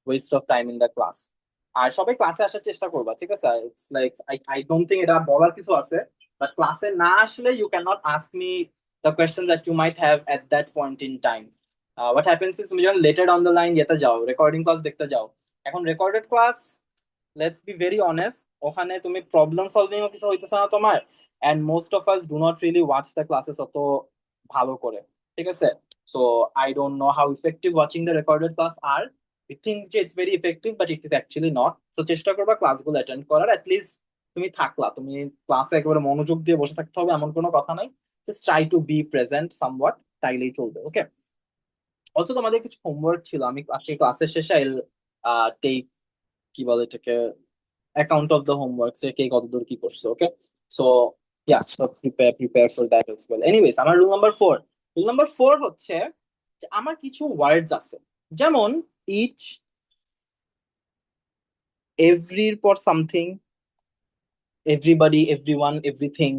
S1: waste of time in the class. আর সবাই ক্লাসে আসার চেষ্টা করবা, ঠিক আছে? It's like I don't think এটা বলার কিছু আছে, বাট ক্লাসে না আসলে you can not ask me the question that you might have at that point in time. What happens is তুমি যখন লেটার ডাউন দ্য লাইন যেতে যাও, রেকর্ডিং ক্লাস দেখতে যাও, এখন recorded class, let's be very honest, ওখানে তুমি problem solving ও কিছু হইতেছে না তোমার, and most of us do not really watch the classes অত ভালো করে, ঠিক আছে? So I don't know how effective watching the recorded class are, we think যে it's very effective but it is actually not. তো চেষ্টা করবা ক্লাসগুলো অ্যাটেন্ড করার, অ্যাটলিস্ট তুমি থাকলা, তুমি ক্লাসে একেবারে মনোযোগ দিয়ে বসে থাকতে হবে এমন কোনো কথা নাই, just try to B present somewhat, তাইলেই চলবে। ওকে, অলসো তোমাদের কিছু হোমওয়ার্ক ছিল, আমি আজকে ক্লাসের শেষে টেক, কি বলে এটাকে, অ্যাকাউন্ট অফ দ্য হোমওয়ার্ক, যে কে কতদূর কি করছে। Okay, so yeah, so prepare for that as well. Anyways, আমার রুল নাম্বার 4 হচ্ছে যে আমার কিছু ওয়ার্ডস আছে, যেমন ইচ, এভরির পর সামথিং, এভরিবডি, এভরিওয়ান, এভরিথিং,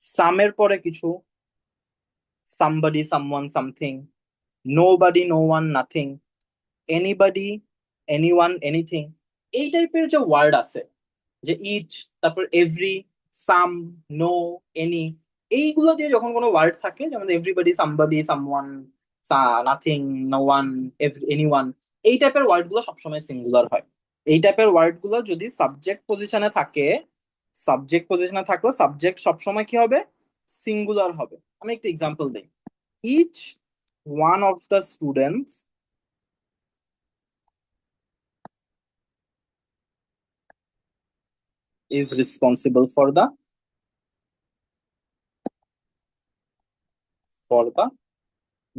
S1: সামের পরে কিছু, somebody, someone, something, nobody, no one, nothing, anybody, anyone, anything. এই টাইপের যে ওয়ার্ড আছে, যে ইচ, তারপর এভরি, সাম, নো, এনি, এইগুলো দিয়ে যখন কোনো ওয়ার্ড থাকে, যেমন everybody, somebody, someone, nothing, no one, anyone, এই টাইপের ওয়ার্ড গুলো সবসময় সিঙ্গুলার হয়। এই টাইপের ওয়ার্ড গুলো যদি সাবজেক্ট পজিশনে থাকে, সাবজেক্ট সবসময় কি হবে? সিঙ্গুলার হবে। আমি একটা এক্সাম্পল দিই, each one of the students is responsible for the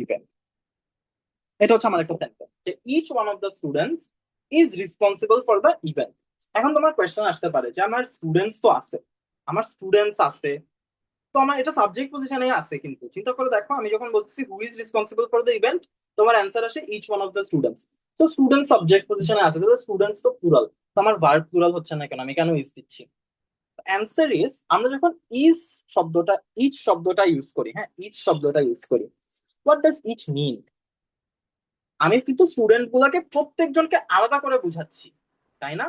S1: event. এটা হচ্ছে আমার একটা সেন্টেন্স, যে each one of the students is responsible for the event. এখন তোমার কোয়েশ্চেন আসতে পারে যে আমার স্টুডেন্টস আছে, তো আমার এটা সাবজেক্ট পজিশনে আছে, কিন্তু চিন্তা করে দেখো, আমি যখন বলতেছি who is responsible for the event, তোমার অ্যান্সার আসে each one of the students. তো স্টুডেন্ট সাবজেক্ট পজিশনে আছে, তাহলে স্টুডেন্টস তো প্লুরাল, তো আমার ভার্ব প্লুরাল হচ্ছে না কেন? আমি কেন ইজ দিচ্ছি? অ্যান্সার ইজ, আমরা যখন ইজ শব্দটা, ইচ শব্দটা ইউজ করি, হ্যাঁ, ইচ শব্দটা ইউজ করি, হোয়াট ডাজ ইচ মিন? আমি কিন্তু স্টুডেন্ট গুলাকে প্রত্যেকজনকে আলাদা করে বুঝাচ্ছি, তাই না?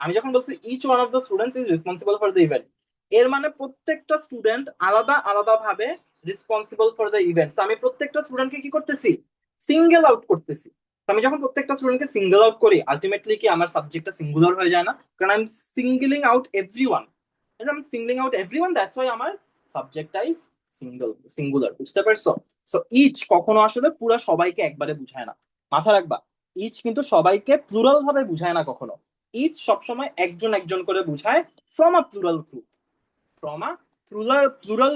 S1: আমি যখন বলছি each one of the students is responsible for the event, এর মানে প্রত্যেকটা স্টুডেন্ট আলাদা আলাদা ভাবে রেসপন্সিবল ফর দ্য ইভেন্ট। আমি প্রত্যেকটা স্টুডেন্টকে কি করতেছি? সিঙ্গেল আউট করতেছি। তো আমি যখন প্রত্যেকটা স্টুডেন্টকে সিঙ্গেল আউট করি, আলটিমেটলি কি আমার সাবজেক্টটা সিঙ্গুলার হয়ে যায় না? কারণ আই এম সিঙ্গেলিং আউট এভরিওয়ান, আমি সিঙ্গলিং আউট এভরিওয়ান, দ্যাটস ওয়াই আমার সাবজেক্টটা ইজ সিঙ্গুলার। বুঝতে পারছো? সো ইচ কখনো আসলে পুরো সবাইকে একবারে বুঝায় না, মাথা রাখবা। ইচ কিন্তু সবাইকে প্লুরাল ভাবে বুঝায় না কখনো, ইচ সবসময় একজন একজন করে বুঝায়, from a plural group, from a plural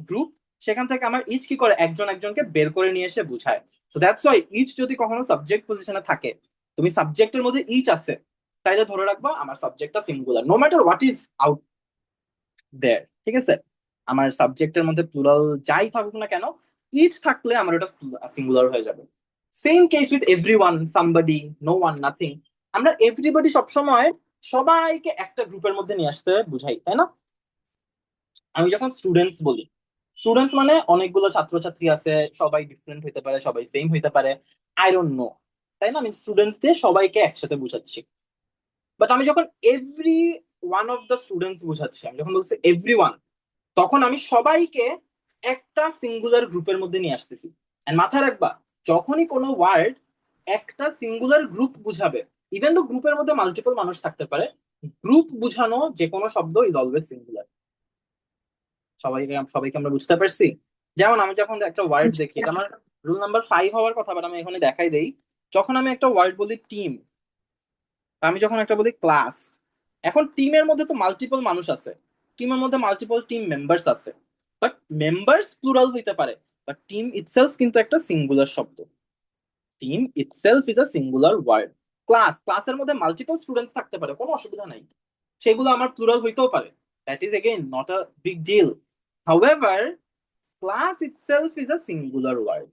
S1: group. সেখান থেকে আমার ইচ কি করে? একজন একজনকে বের করে নিয়ে এসে বুঝায়। সো দ্যাটস ওয়াই ইচ যদি কখনো সাবজেক্ট পজিশনে থাকে, তুমি সাবজেক্টের মধ্যে ইচ আছে, তাইলে ধরে রাখবা আমার সাবজেক্টটা singular, no matter what is out there, ঠিক আছে? আমার সাবজেক্টের মধ্যে প্লুরাল যাই থাকুক না কেন, ইচ থাকলে আমার ওটা সিঙ্গুলার হয়ে যাবে। Same case with everyone, somebody, no one, nothing. আমরা এভরিবডি সবসময় সবাইকে একটা গ্রুপের মধ্যে নিয়ে আসতে বুঝাই, তাই না? আমি যখন স্টুডেন্টস বলি, স্টুডেন্টস মানে অনেকগুলো ছাত্রছাত্রী আছে, সবাই ডিফারেন্ট হইতে পারে, সবাই সেম হইতে পারে, আই ডোন্ট নো, তাই না? আমি স্টুডেন্টস দিয়ে সবাইকে একসাথে বুঝাচ্ছি। বাট আমি যখন every one of the students বুঝাচ্ছি, আমি যখন বলছি এভরি ওয়ান, তখন আমি সবাইকে একটা সিঙ্গুলার গ্রুপের মধ্যে নিয়ে আসতেছি। এন্ড মাথায় রাখবা, যখনই কোনো ওয়ার্ড একটা সিঙ্গুলার গ্রুপ বুঝাবে, ইভেন তো গ্রুপের মধ্যে মাল্টিপল মানুষ থাকতে পারে, গ্রুপ বুঝানো যে কোনো শব্দ ইজ অলওয়েজ সিঙ্গুলার। সবাইকে আমরা বুঝতে পারছি? যেমন আমি যখন একটা ওয়ার্ড দেখি, এটা আমার রুল নাম্বার 5 হওয়ার কথা, বাট আমি এখানে দেখাই দেই। যখন আমি একটা ওয়ার্ড বলি টিম, আমি যখন একটা বলি ক্লাস, এখন টিমের মধ্যে তো মাল্টিপল মানুষ আছে, টিমের মধ্যে মাল্টিপল টিম মেম্বার্স আছে, বাট মেম্বার্স প্লুরাল হইতে পারে, বাট টিম ইটসেলফ কিন্তু একটা সিঙ্গুলার শব্দ। Team itself is a singular word. ক্লাসের মধ্যে মাল্টিপল স্টুডেন্টস থাকতে পারে, কোনো অসুবিধা নাই, সেগুলো আমার প্লুরাল হইতেও পারে, That is again not a big deal. However, class itself is a singular word.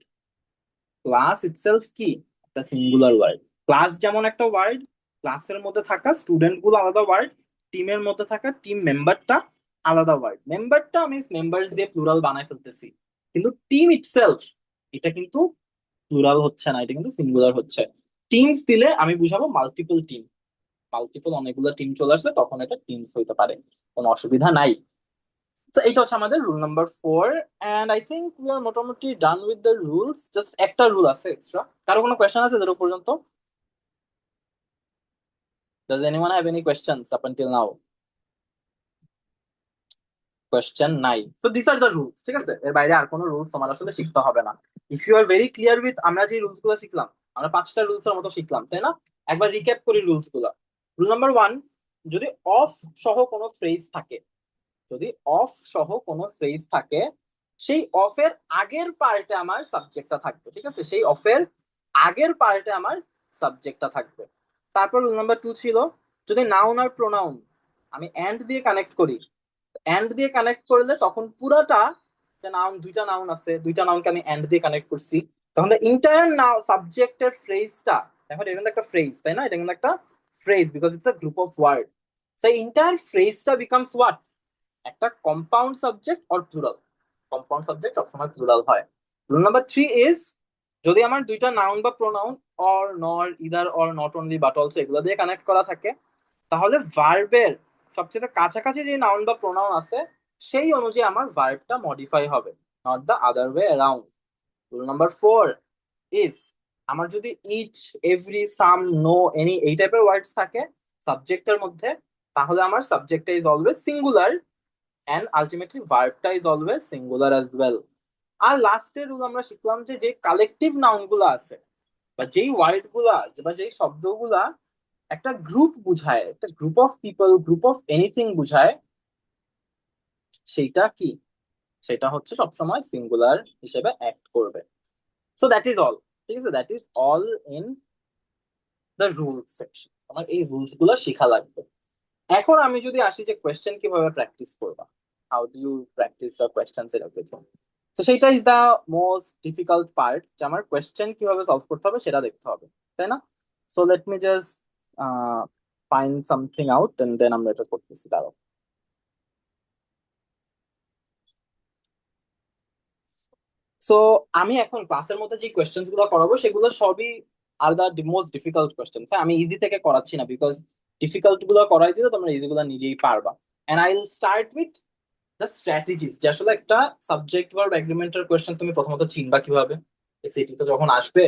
S1: Class itself কি একটা সিঙ্গুলার ওয়ার্ড। ক্লাস যেমন একটা ওয়ার্ড, ক্লাসের মধ্যে থাকা স্টুডেন্ট গুলো আলাদা ওয়ার্ড, টিমের মধ্যে থাকা টিম মেম্বারটা আলাদা ওয়ার্ড। মেম্বারটা মিন্স মেম্বার্স দিয়ে প্লুরাল বানায় ফেলতেছি, কিন্তু টিম ইটসেলফ এটা কিন্তু প্লুরাল হচ্ছে না, এটা কিন্তু সিঙ্গুলার হচ্ছে। টিমস দিলে আমি বুঝাবো মাল্টিপল টিম, মাল্টিপল অনেকগুলো টিম চলে আসলে তখন এটা টিমস হইতে পারে, কোনো অসুবিধা নাই। তো এইটা হচ্ছে আমাদের rule number 4, and I think we are মোটামুটি done with the rules. Just একটা রুল আছে এক্সট্রা। কারো কোনো কোয়েশ্চেন আছে যেটা পর্যন্ত? Does anyone have any questions up until now? Question নাই। তো দিস আর দ্য রুলস, ঠিক আছে? এর বাইরে আর কোনো রুলস তোমার আসলে শিখতে হবে না। If you are very clear with আমরা যে রুলস গুলো শিখলাম, আমরা 5টা রুলস এর মতো শিখলাম, তাই না? একবার রিক্যাপ করি রুলস গুলো। রুল নাম্বার 1, যদি অফ সহ কোনো ফ্রেজ থাকে, যদি অফ সহ কোনো ফ্রেজ থাকে, সেই অফের আগের পার্টে আমার সাবজেক্টটা থাকবে, ঠিক আছে? সেই অফের আগের পার্টে আমার সাবজেক্টটা থাকবে। তারপর রুল নাম্বার 2 ছিল, যদি নাউন আর প্রোনাউন আমি এন্ড দিয়ে কানেক্ট করি, এন্ড দিয়ে কানেক্ট করলে তখন পুরাটা নাউন, দুইটা নাউন আছে, দুইটা নাউনকে আমি এন্ড দিয়ে কানেক্ট করছি, তখন ইন্টায়ার নাও সাবজেক্টের ফ্রেজটা, দেখো এটা কিন্তু একটা ফ্রেজ, তাই না? এটা কিন্তু একটা phrase because it's a group of word. সেই ইন্টায়ার ফ্রেজটা বিকামস হোয়াট? একটা compound subject or plural. Compound subject সবসময় প্লুরাল হয়। রুল নাম্বার 3 ইজ, যদি আমার দুইটা নাউন বা pronoun or nor either or not only but also এগুলো দিয়ে কানেক্ট করা থাকে, তাহলে ভার্বের সবচেয়ে কাছাকাছি যে নাউন বা প্রোনাউন আছে সেই অনুযায়ী আমার ভার্বটা মডিফাই হবে, not the other way around. Rule number 4 is, আমার যদি ইচ, এভরি, সাম, নো, এনি এই টাইপের ওয়ার্ডস থাকে সাবজেক্টের মধ্যে, তাহলে আমার সাবজেক্টটা is always singular and ultimately verbটা is always singular as well. আর লাস্টের রুল আমরা শিখলাম যে যে কালেকটিভ নাউন গুলো আছে বা যেই ওয়ার্ড গুলা বা যেই শব্দগুলা একটা গ্রুপ বুঝায়, একটা group of people, group of anything বুঝায়, সেইটা কি? সেটা হচ্ছে সবসময় সিঙ্গুলার হিসেবে অ্যাক্ট করবে। সো দ্যাট ইজ অল, ঠিক আছে? That is all in the rules section. আমার এই রুলস গুলো শেখা লাগবে। এখন আমি যদি আসি যে কোয়েশ্চেন কিভাবে প্র্যাকটিস করবা, how do you practise the questions and everything, তো সেইটা is the most difficult part, যে আমার কোয়েশ্চেন কিভাবে সলভ করতে হবে সেটা দেখতে হবে, তাই না? So let me just find something out and then আমরা এটা করতেছি। দাঁড়াও। সো আমি এখন ক্লাসের মধ্যে যে কোয়েশ্চেন্স গুলো করাবো সেগুলো সবই are the most difficult question. আমি ইজি থেকে করাচ্ছি না, বিকজ ডিফিকাল্ট গুলো করাই দিলে তোমরা ইজি গুলো নিজেই পারবা। And I will start with the strategies, যে আসলে একটা সাবজেক্ট ভার্ব এগ্রিমেন্টের কোয়েশ্চেন তুমি প্রথমত চিনবা কিভাবে। এসএটি তো যখন আসবে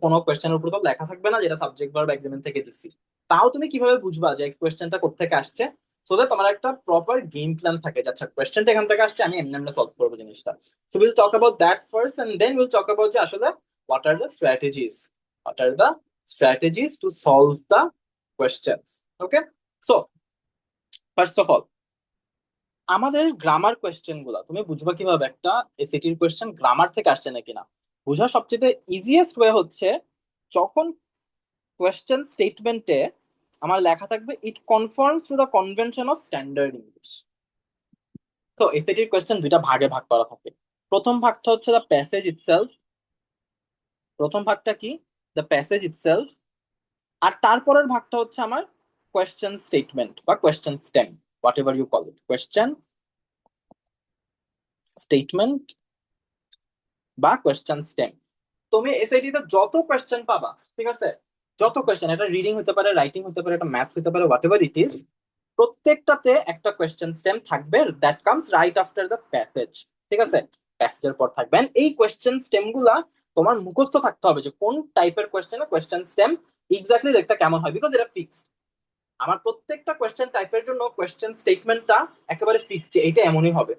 S1: কোনো কোয়েশ্চেনের উপর তো লেখা থাকবে না যেটা সাবজেক্ট ভার্ব এগ্রিমেন্ট থেকে দিচ্ছি, তাও তুমি কিভাবে বুঝবা যে কোয়েশ্চেনটা কোত্থেকে আসছে, সো দ্যাট তোমার একটা প্রপার গেম প্ল্যান থাকে যে আচ্ছা কোয়েশ্চেনটা এখান থেকে আসছে, আমি এমনি এমনি সলভ করবো জিনিসটা। So will talk about that first and then will talk about যে আসলে what are the strategies, what are the strategies to solve the questions. Okay, so first of all আমাদের গ্রামার কোয়েশ্চেন গুলা তুমি বুঝবা কিভাবে একটা এসএটির কোয়েশ্চেন গ্রামার থেকে আসছে নাকি না। বোঝার সবচেয়ে ইজিয়েস্ট ওয়ে হচ্ছে যখন কোয়েশ্চেন স্টেটমেন্টে আমার লেখা থাকবে it conforms to the convention of standard English. তো এসএটির কোয়েশ্চেন দুইটা ভাগে ভাগ করা থাকে। প্রথম ভাগটা হচ্ছে দ্য প্যাসেজ ইটসেলফ। প্রথম ভাগটা কি? The passage itself. আর তারপরের ভাগটা হচ্ছে আমার কোয়েশ্চেন স্টেটমেন্ট বা question stem, whatever you call it, question statement বা কোয়েশ্চেন স্টেম। তুমি এসআইটি তে যত কোয়েশ্চেন পাবা, ঠিক আছে, যত কোয়েশ্চেন, এটা রিডিং হতে পারে, রাইটিং হতে পারে, এটা ম্যাথস হতে পারে, হোয়াট এভার ইট ইজ, প্রত্যেকটাতে একটা কোয়েশ্চেন স্টেম থাকবে that comes right after the passage, ঠিক আছে? প্যাসেজের পর থাকবে and এই কোয়েশ্চেন স্টেম গুলা তোমার মুখস্থ থাকতে হবে যে কোন টাইপের কোয়েশ্চেনে কোয়েশ্চেন স্টেম এক্স্যাক্টলি দেখতে কেমন হয়, বিকজ এটা ফিক্সড। আমার প্রত্যেকটা কোয়েশ্চেন টাইপের জন্য কোয়েশ্চেন স্টেটমেন্টটা একেবারে ফিক্সড, যে এইটা এমনই হবে,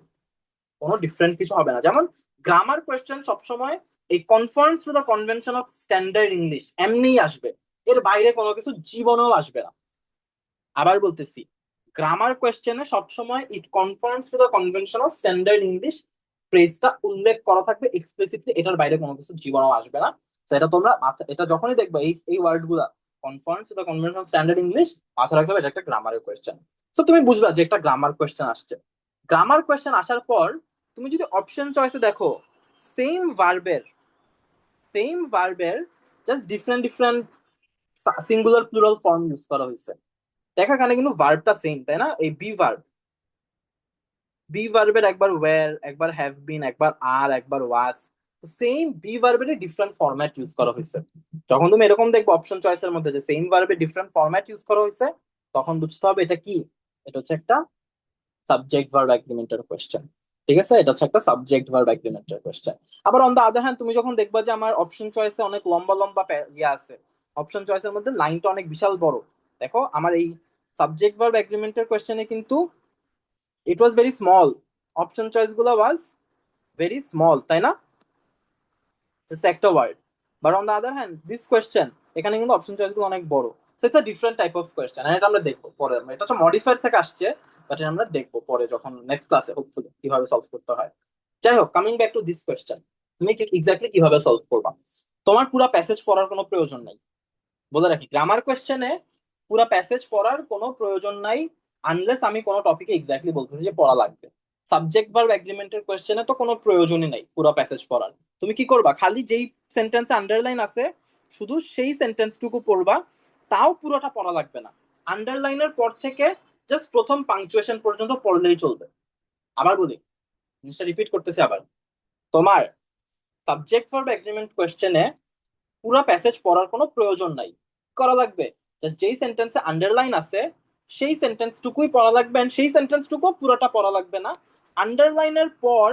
S1: কোনো ডিফারেন্ট কিছু হবে না। যেমন গ্রামার কোয়েশ্চেন সবসময় এই confirms to the convention of standard English এমনিই আসবে, এর বাইরে কোনো কিছু জীবনেও আসবে না। আবার বলতেছি, গ্রামার কোয়েশ্চেনে সবসময় it conforms to the convention of standard English ফ্রেজটা উল্লেখ করা থাকবে এক্সপ্লিসিটলি, এটার বাইরে কোনো কিছু জীবনেও আসবে না। সেটা তোমরা এটা যখনই দেখবে এই ওয়ার্ড গুলা confirms to the convention of standard English, মাথায় রাখবে এটা একটা গ্রামারের কোয়েশ্চেন। তো তুমি বুঝলা যে একটা গ্রামার কোয়েশ্চেন আসছে। গ্রামার কোয়েশ্চেন আসার পর তুমি যদি অপশন চয়েসে দেখো সেম ভার্বের just different different singular plural form use করা হয়েছে। দেখা এখানে কিন্তু ভার্বটা সেম, তাই না? এই বি ভার্বের একবার ওয়্যার, একবার হ্যাভ বিন, একবার আর, একবার ওয়াজ, সেম বি ভার্বের ডিফারেন্ট ফরম্যাট ইউজ করা হয়েছে। যখন তুমি এরকম দেখবে অপশন চয়েসের মধ্যে যে সেম ভার্বের ডিফারেন্ট ফরম্যাট ইউজ করা হয়েছে, তখন বুঝতে হবে এটা কি, এটা হচ্ছে একটা সাবজেক্ট ভার্ব এগ্রিমেন্টের কোয়েশ্চেন। ঠিক আছে, এটা হচ্ছে একটা সাবজেক্ট ভার্ব এগ্রিমেন্টের কোয়েশ্চেন। আবার অন দা আদার হ্যান্ড তুমি যখন দেখবা যে আমার অপশন চয়েসে অনেক লম্বা লম্বা ইয়ে আছে, অপশন চয়েসের মধ্যে লাইনটা অনেক বিশাল বড়, দেখো আমার এই সাবজেক্ট ভার্ব এগ্রিমেন্টের কোয়েশ্চেনে কিন্তু it was very small, option choice গুলো ওয়াজ ভেরি স্মল, তাই না? জাস্ট একটা word. But on the other hand this question, এখানে কিন্তু অপশন চয়েস গুলো অনেক বড়। So it's a different type of question, এটা আমরা দেখবো পরে। এটা হচ্ছে মডিফায়ার থেকে আসছে, বাট এটা আমরা দেখবো পরে যখন নেক্সট ক্লাসে হোপফুলি কিভাবে সলভ করতে হয়। যাই হোক, coming back to this question, তুমি এক্স্যাক্টলি কিভাবে সলভ করবা? তোমার পুরো প্যাসেজ পড়ার কোনো প্রয়োজন নাই। বলে রাখি, গ্রামার কোয়েশ্চেনে পুরো প্যাসেজ পড়ার কোনো প্রয়োজন নাই, আনলেস আমি কোনো টপিকে এক্স্যাক্টলি বলতেছি যে পড়া লাগবে। সাবজেক্ট ভার্ব এগ্রিমেন্টের কোয়েশ্চেনে তো কোনো প্রয়োজনই নাই পুরো প্যাসেজ পড়ার। তুমি কি করবা, খালি যেই সেন্টেন্সে আন্ডারলাইন আছে শুধু সেই সেন্টেন্সটুকু পড়বা, তাও পুরোটা পড়া লাগবে না। আন্ডারলাইনের পর থেকে জাস্ট প্রথম পাংচুয়েশন পর্যন্ত পড়লেই চলবে। আবার বলি, জিনিসটা রিপিট করতেছি আবার, তোমার সাবজেক্ট ভার্ব এগ্রিমেন্ট কোয়েশ্চেনে পুরো প্যাসেজ পড়ার কোনো প্রয়োজন নাই। করা লাগবে জাস্ট যেই সেন্টেন্সে আন্ডারলাইন আছে সেই সেন্টেন্সটুকুই পড়া লাগবে, and সেই সেন্টেন্সটুকু পুরোটা পড়া লাগবে না। আন্ডারলাইনের পর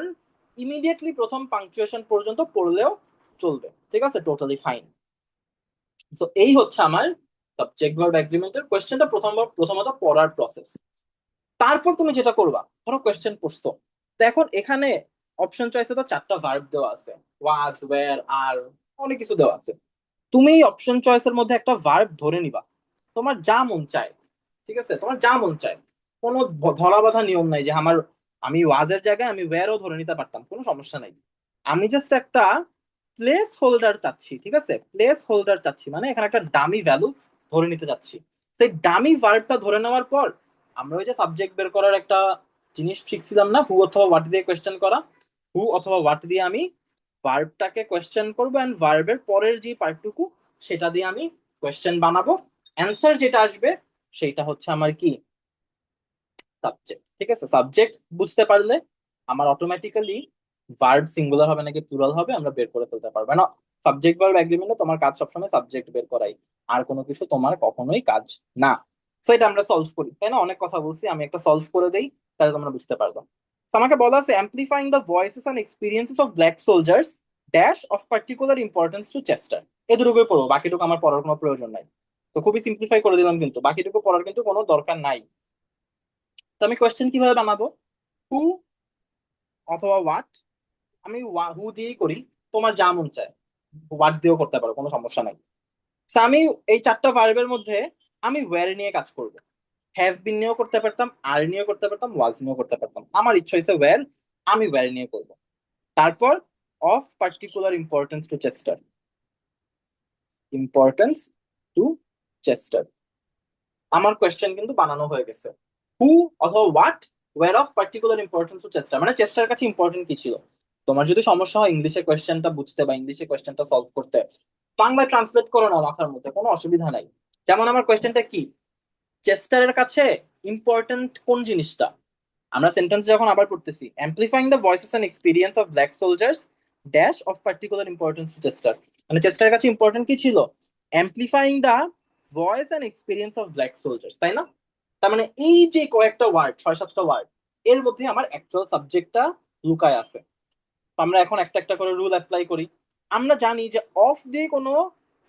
S1: ইমিডিয়েটলি প্রথম পাংচুয়েশন পর্যন্ত পড়লেও চলবে, ঠিক আছে, টোটালি ফাইন। সো এই হচ্ছে আমার সাবজেক্ট ভার্ব এগ্রিমেন্টের কোয়েশ্চেনটা প্রথমত পড়ার প্রসেস। তারপর তুমি যেটা করবা, ধরো কোয়েশ্চেন পড়ছো, তো এখন এখানে অপশন চয়েসে তো 4টা ভার্ব দেওয়া আছে, ওয়াজ, ওয়্যার, আর, অনেক কিছু দেওয়া আছে। তুমি এই অপশন চয়েসের মধ্যে একটা ভার্ব ধরে নিবা, তোমার যা মন চায়। ঠিক আছে, তোমার যা মন চায়, কোনো ধরা বাঁধা নিয়ম নাই যে আমার, আমি ওয়াজের জায়গায় আমি ওয়্যারও ধরে নিতে পারতাম, কোনো সমস্যা নাই। আমি জাস্ট একটা প্লেস হোল্ডার চাচ্ছি, ঠিক আছে, প্লেস হোল্ডার চাচ্ছি মানে এখানে একটা ডামি ভ্যালু ধরে নিতে চাচ্ছি। সেই ডামি ভার্বটা ধরে নেওয়ার পর আমরা ওই যে সাবজেক্ট বের করার একটা জিনিস শিখছিলাম না, হু অথবা হোয়াট দিয়ে কোয়েশ্চেন করা, হু অথবা হোয়াট দিয়ে আমি ভার্বটাকে কোয়েশ্চেন করবো, এন্ড ভার্বের পরের যে পার্টটুকু সেটা দিয়ে আমি কোয়েশ্চেন বানাবো। অ্যান্সার যেটা আসবে সেইটা হচ্ছে আমার কি, সাবজেক্ট। ঠিক আছে, সাবজেক্ট বুঝতে পারলে আমার অটোমেটিক্যালি ভার্ব সিঙ্গুলার হবে নাকি প্লুরাল হবে আমরা বের করে ফেলতে পারবো না। সাবজেক্ট ভার্ব এগ্রিমেন্টে তোমার কাজ সবসময় সাবজেক্ট বের করাই, আর কোনো কিছু তোমার কখনোই কাজ না। সো এটা আমরা সলভ করি, তাই না? অনেক কথা বলছি, আমি একটা সলভ করে দেই, তাহলে তোমরা বুঝতে পারবে। So আমাকে বলা আছে amplifying the voices and experiences of black soldiers dash of particular importance to Chester. এটুকুই পড়বো, বাকিটুকু আমার পড়ার কোনো প্রয়োজন নাই। তো খুবই সিম্পলিফাই করে দিলাম, কিন্তু বাকিটুকু পড়ার কিন্তু কোনো দরকার নাই। তো আমি কোয়েশ্চেন কিভাবে বানাবো, হু অথবা হোয়াট, আমি হু দিয়েই করি, তোমার যা মন চায় হোয়াট দিয়েও করতে পারো, কোনো সমস্যা নাই। So আমি এই 4টা ভার্বের মধ্যে আমি ওয়্যার নিয়ে কাজ করব, হ্যাভ বিন নিয়েও করতে পারতাম, আর নিয়েও করতে পারতাম, ওয়াজ নিয়েও করতে পারতাম, আমার ইচ্ছা হয়েছে ওয়্যার, আমি ওয়্যার নিয়ে করব। তারপর of particular importance to Chester, importance to Chester, আমার কোয়েশ্চেন কিন্তু বানানো হয়ে গেছে। হু অথবা what, were of particular importance to Chester, মানে চেস্টার কাছে ইম্পর্টেন্ট কি ছিল। তোমার যদি সমস্যা হয় ইংলিশে কোয়েশ্চেনটা বুঝতে বা ইংলিশে কোয়েশ্চেনটা সলভ করতে, বাংলা ট্রান্সলেট করো না মাথার মধ্যে, কোনো অসুবিধা নাই। যেমন আমার কোয়েশ্চেনটা কি, চেস্টারের কাছে ইম্পর্টেন্ট কোন জিনিসটা। আমরা সেন্টেন্স যখন আবার পড়তেছি, amplifying the voices and experience of black soldiers dash of particular importance to Chester, মানে চেস্টারের কাছে ইম্পর্টেন্ট কি ছিল, amplifying the voice and experience of black soldiers, তাই না? তার মানে এই যে কয়েকটা ওয়ার্ড, 6-7টা ওয়ার্ড, এর মধ্যে আমার অ্যাকচুয়াল সাবজেক্টটা লুকায় আছে। তো আমরা এখন একটা একটা করে রুল অ্যাপ্লাই করি। আমরা জানি যে অফ দিয়ে কোনো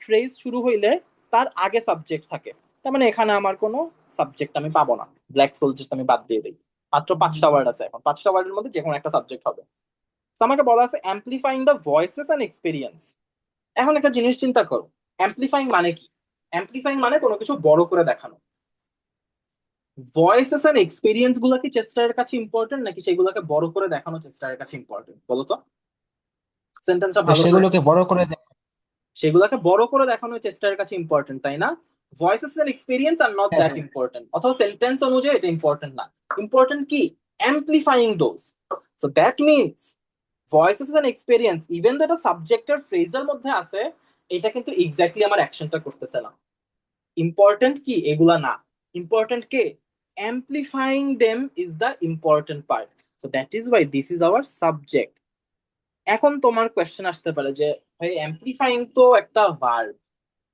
S1: ফ্রেজ শুরু হইলে তার আগে সাবজেক্ট থাকে, তার মানে এখানে আমার কোনো সাবজেক্ট আমি পাবো না, ব্ল্যাক সোলজার্স আমি বাদ দিয়ে দিই। মাত্র 5টা ওয়ার্ড আছে, এখন 5টা ওয়ার্ডের মধ্যে যে কোনো একটা সাবজেক্ট হবে। তো আমাকে বলা আছে amplifying the voices and experience. এখন একটা জিনিস চিন্তা করো, অ্যাম্প্লিফাইং মানে কি? অ্যাম্প্লিফাইং মানে কোনো কিছু বড় করে দেখানো। ভয়েসেস এন্ড এক্সপিরিয়েন্স গুলো কি চেস্টারের কাছে ইম্পর্টেন্ট, নাকি সেগুলোকে বড় করে দেখানো চেস্টারের কাছে ইম্পর্টেন্ট, বলো তো? সেন্টেন্সটা ভালো করে,
S2: সেগুলোকে বড় করে দেখ।
S1: সেগুলোকে বড় করে দেখানো চেস্টারের কাছে ইম্পর্টেন্ট, তাই না? Voices and experience are not
S2: হ্যাঁ
S1: দ্যাট
S2: ভাই
S1: ইম্পর্টেন্ট, অথবা সেন্টেন্স অনুযায়ী এটা ইম্পর্টেন্ট না। ইম্পর্টেন্ট কি? Amplifying those. So that means voices and experience even তো এটা সাবজেক্টের ফ্রেজের মধ্যে আছে, এটা কিন্তু এক্স্যাক্টলি আমার অ্যাকশনটা করতেছে না। ইম্পর্টেন্ট কি এগুলা না, ইম্পর্টেন্ট কে amplifying them is the important part. So that is why this is our subject. এখন তোমার কোয়েশ্চেন আসতে পারে যে ভাই অ্যাম্প্লিফাইং তো একটা ভার্ব,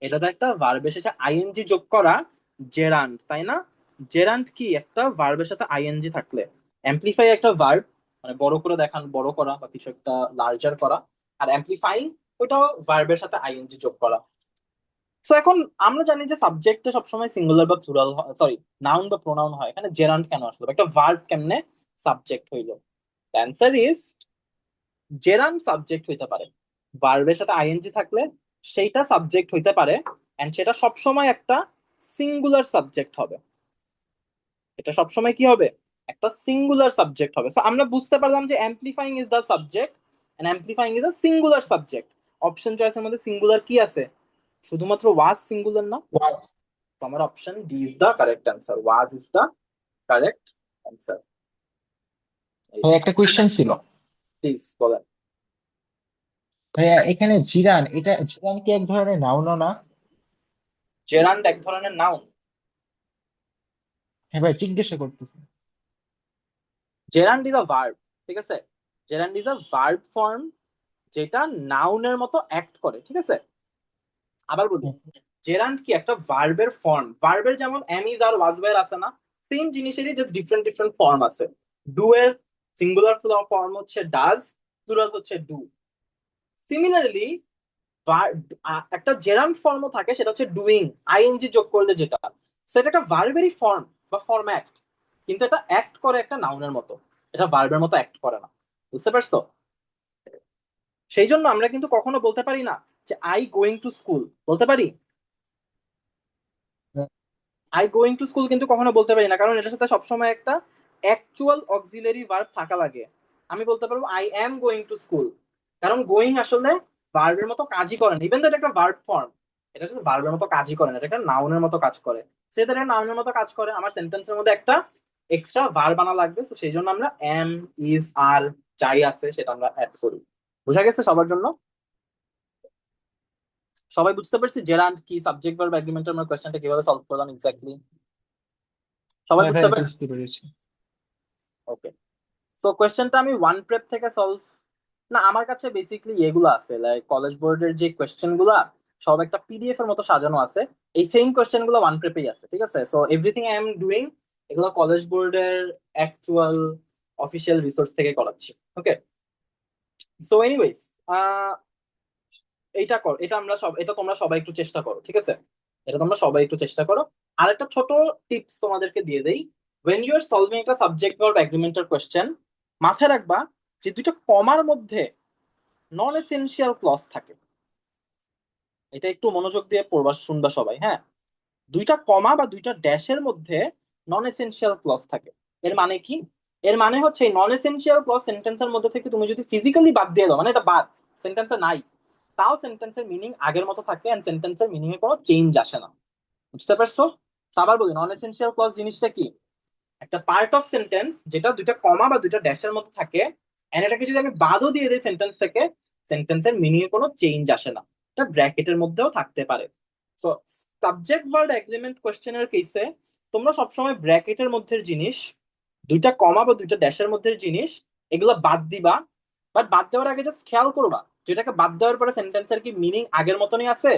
S1: এটা তো একটা ভার্ব এসেছে আইএনজি যোগ করা, জেরান্ড, তাই না? জেরান্ড কি একটা ভার্বের সাথে আইএনজি থাকলে? অ্যাম্প্লিফাই একটা ভার্ব, মানে বড় করে দেখান, বড় করা বা কিছু একটা লার্জার করা। আর অ্যাম্প্লিফাইং ওইটাও ভার্বের সাথে আইএনজি যোগ করা। সো এখন আমরা জানি যে সাবজেক্টে সবসময় সিঙ্গুলার বা প্লুরাল, সরি, নাউন বা প্রোনাউন হয়। এখানে জেরান্ড কেন আসলো, বা একটা ভার্ব কেমনে সাবজেক্ট হইলো? অ্যান্সার ইজ জেরান্ড সাবজেক্ট হইতে পারে, ভার্বের সাথে আইএনজি থাকলে সেইটা সাবজেক্ট হইতে পারে, এন্ড সেটা সবসময় একটা সিঙ্গুলার সাবজেক্ট হবে। এটা সবসময় কি হবে? একটা সিঙ্গুলার সাবজেক্ট হবে। সো আমরা বুঝতে পারলাম যে amplifying is the subject and amplifying is a singular subject. Option চয়েসের মধ্যে সিঙ্গুলার কি আছে? শুধুমাত্র ওয়াজ সিঙ্গুলার না?
S2: ওয়াজ।
S1: তো আমার option D is the correct answer, was is the correct answer.
S2: ভাই একটা কোয়েশ্চেন ছিল।
S1: প্লিজ বলেন।
S2: ভাইয়া এখানে জিরান, এটা জিরান কি এক ধরনের নাউনও না?
S1: জেরান্ড এক ধরনের নাউন?
S2: হ্যাঁ ভাই জিজ্ঞাসা করতেছি।
S1: জেরান্ড ইজ আ ভার্ব, ঠিক আছে? Gerund is a verb form যেটা নাউনের মতো অ্যাক্ট করে, ঠিক আছে? আবার বলি,
S2: হুম,
S1: জেরান্ড কি একটা ভার্বের ফর্ম। ভার্বের যেমন am is are was were আছে না, সেম জিনিসেরই জাস্ট ডিফারেন্ট ডিফারেন্ট ফর্ম আছে। ডু এর সিঙ্গুলার ফর্ম হচ্ছে ডাজ, প্লুরাল হচ্ছে ডু। সিমিলারলি একটা জেরান্ড ফর্মও থাকে, সেটা হচ্ছে ডুইং, আইএনজি যোগ করলে যেটা। সেটা একটা ভার্বেরই ফর্ম বা ফর্ম্যাট, কিন্তু এটা অ্যাক্ট করে একটা নাউনের মতো, এটা ভার্বের মতো অ্যাক্ট করে না। বুঝতে পারছো? সেই জন্য আমরা কিন্তু কখনো বলতে পারি না যে আই গোয়িং টু স্কুল, বলতে পারি?
S2: হুম।
S1: আই গোয়িং টু স্কুল কিন্তু কখনো বলতে পারি না, কারণ এটার সাথে সবসময় একটা অ্যাকচুয়াল অক্সিলারি ভার্ব থাকা লাগে। আমি বলতে পারবো I am going to school, কারণ গোয়িং আসলে ভার্বের মতো কাজই করে না। ইভেন তো এটা একটা ভার্ব ফর্ম, এটা আসলে ভার্বের মতো কাজই করে না, এটা একটা নাউনের মতো কাজ করে। সেটা একটা নাউনের মতো কাজ করে, আমার সেন্টেন্সের মধ্যে একটা এক্সট্রা ভার্ব আনা লাগবে, তো সেই জন্য আমরা এম, ইজ, আর যাই আছে সেটা আমরা অ্যাড করি। বোঝা গেছে সবার জন্য? সবাই বুঝতে পারছি জেরান্ড কি, সাবজেক্ট ভার্ব এগ্রিমেন্টের আমরা কোশ্চেনটা কিভাবে সলভ করলাম এক্স্যাক্টলি? সবাই
S2: হ্যাঁ ভাই
S1: বুঝতে পারছি?
S2: বুঝতে পেরেছি।
S1: ওকে। সো কোয়েশ্চেনটা আমি ওয়ান প্রেপ থেকে সলভ, না আমার কাছে বেসিক্যালি এগুলো আছে, লাইক কলেজ বোর্ডের যে কোয়েশ্চেন গুলা সব একটা পিডিএফ এর মতো সাজানো আছে। এই সেম কোয়েশ্চেন গুলো ওয়ান প্রেপেই আছে, ঠিক আছে? So everything I am doing এগুলো কলেজ বোর্ডের অ্যাকচুয়াল অফিসিয়াল রিসোর্স থেকে করাচ্ছি। ওকে। সো এনিওয়েজ, এইটা কর, এটা আমরা সব, এটা তোমরা সবাই একটু চেষ্টা করো, ঠিক আছে? এটা তোমরা সবাই একটু চেষ্টা করো। আর একটা ছোট টিপস তোমাদেরকে দিয়ে দেই, ওয়েন ইউ আর সলভিং একটা সাবজেক্ট ভার্ব এগ্রিমেন্টের কোয়েশ্চেন, মাথায় রাখবা যে দুইটা কমার মধ্যে নন এসেনশিয়াল ক্লজ থাকে। এটা একটু মনোযোগ দিয়ে পড়বা, শুনবা সবাই, হ্যাঁ? দুইটা কমা বা দুইটা ড্যাশের মধ্যে নন এসেনশিয়াল ক্লজ থাকে। এর মানে কি? এর মানে হচ্ছে নন এসেনশিয়াল ক্লজ সেন্টেন্সের মধ্যে থেকে তুমি যদি ফিজিক্যালি বাদ দিয়ে দাও, মানে এটা বাদ, সেন্টেন্সে নাই, তাও সেন্টেন্সের মিনিং আগের মতো থাকে এন্ড সেন্টেন্সের মিনিং এ কোনো চেঞ্জ আসে না। বুঝতে পারছো? আবার বলি, নন এসেনশিয়াল ক্লজ জিনিসটা কি? একটা পার্ট অফ সেন্টেন্স যেটা দুইটা কমা বা দুইটা ড্যাশের মধ্যে থাকে, এন্ড এটাকে যদি আমি বাদও দিয়ে দিই সেন্টেন্স থেকে, সেন্টেন্সের মিনিং এ কোনো চেঞ্জ আসে না, এটা ব্র্যাকেটের মধ্যেও থাকতে পারে। সো সাবজেক্ট ভার্ব এগ্রিমেন্ট কোশ্চেনের কেসে তোমরা সবসময় ব্র্যাকেটের মধ্যের জিনিস, দুইটা কমা বা দুইটা ড্যাশের মধ্যের জিনিস, এগুলো বাদ দিবা। বাট বাদ দেওয়ার আগে জাস্ট খেয়াল করবা যেটাকে বাদ দেওয়ার পরে সেন্টেন্সের কি মিনিং আগের মতনই আছে,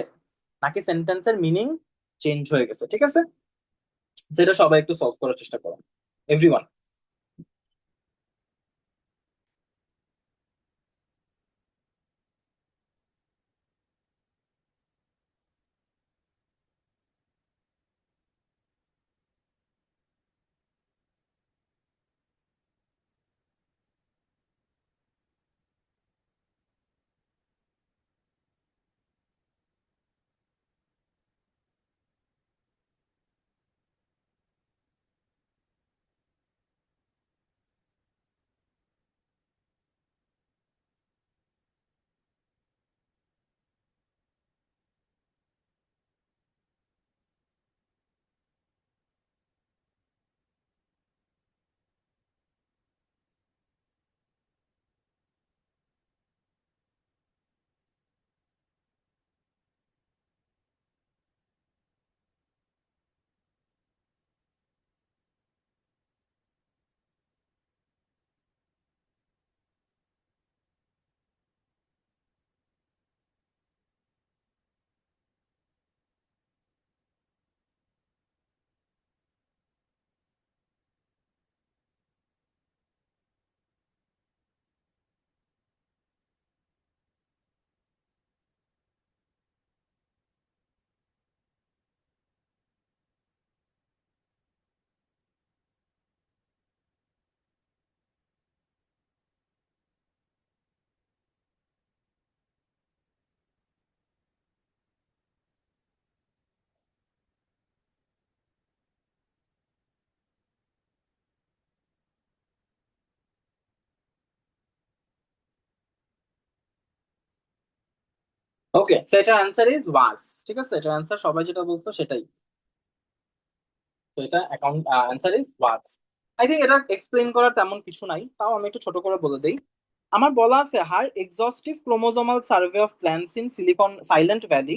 S1: নাকি সেন্টেন্সের মিনিং চেঞ্জ হয়ে গেছে, ঠিক আছে? সেটা সবাই একটু সলভ করার চেষ্টা করো, এভরিওয়ান। ওকে, সো এটার অ্যান্সার ইজ ওয়াজ। ঠিক আছে, এটার অ্যান্সার সবাই যেটা বলছো সেটাই। তো এটা account answer is was. I think এটা এক্সপ্লেইন করার তেমন কিছু নাই, তাও আমি একটু ছোট করে বলে দেই। আমার বলা আছে her exhaustive chromosomal survey of plants in silicon Silent Valley,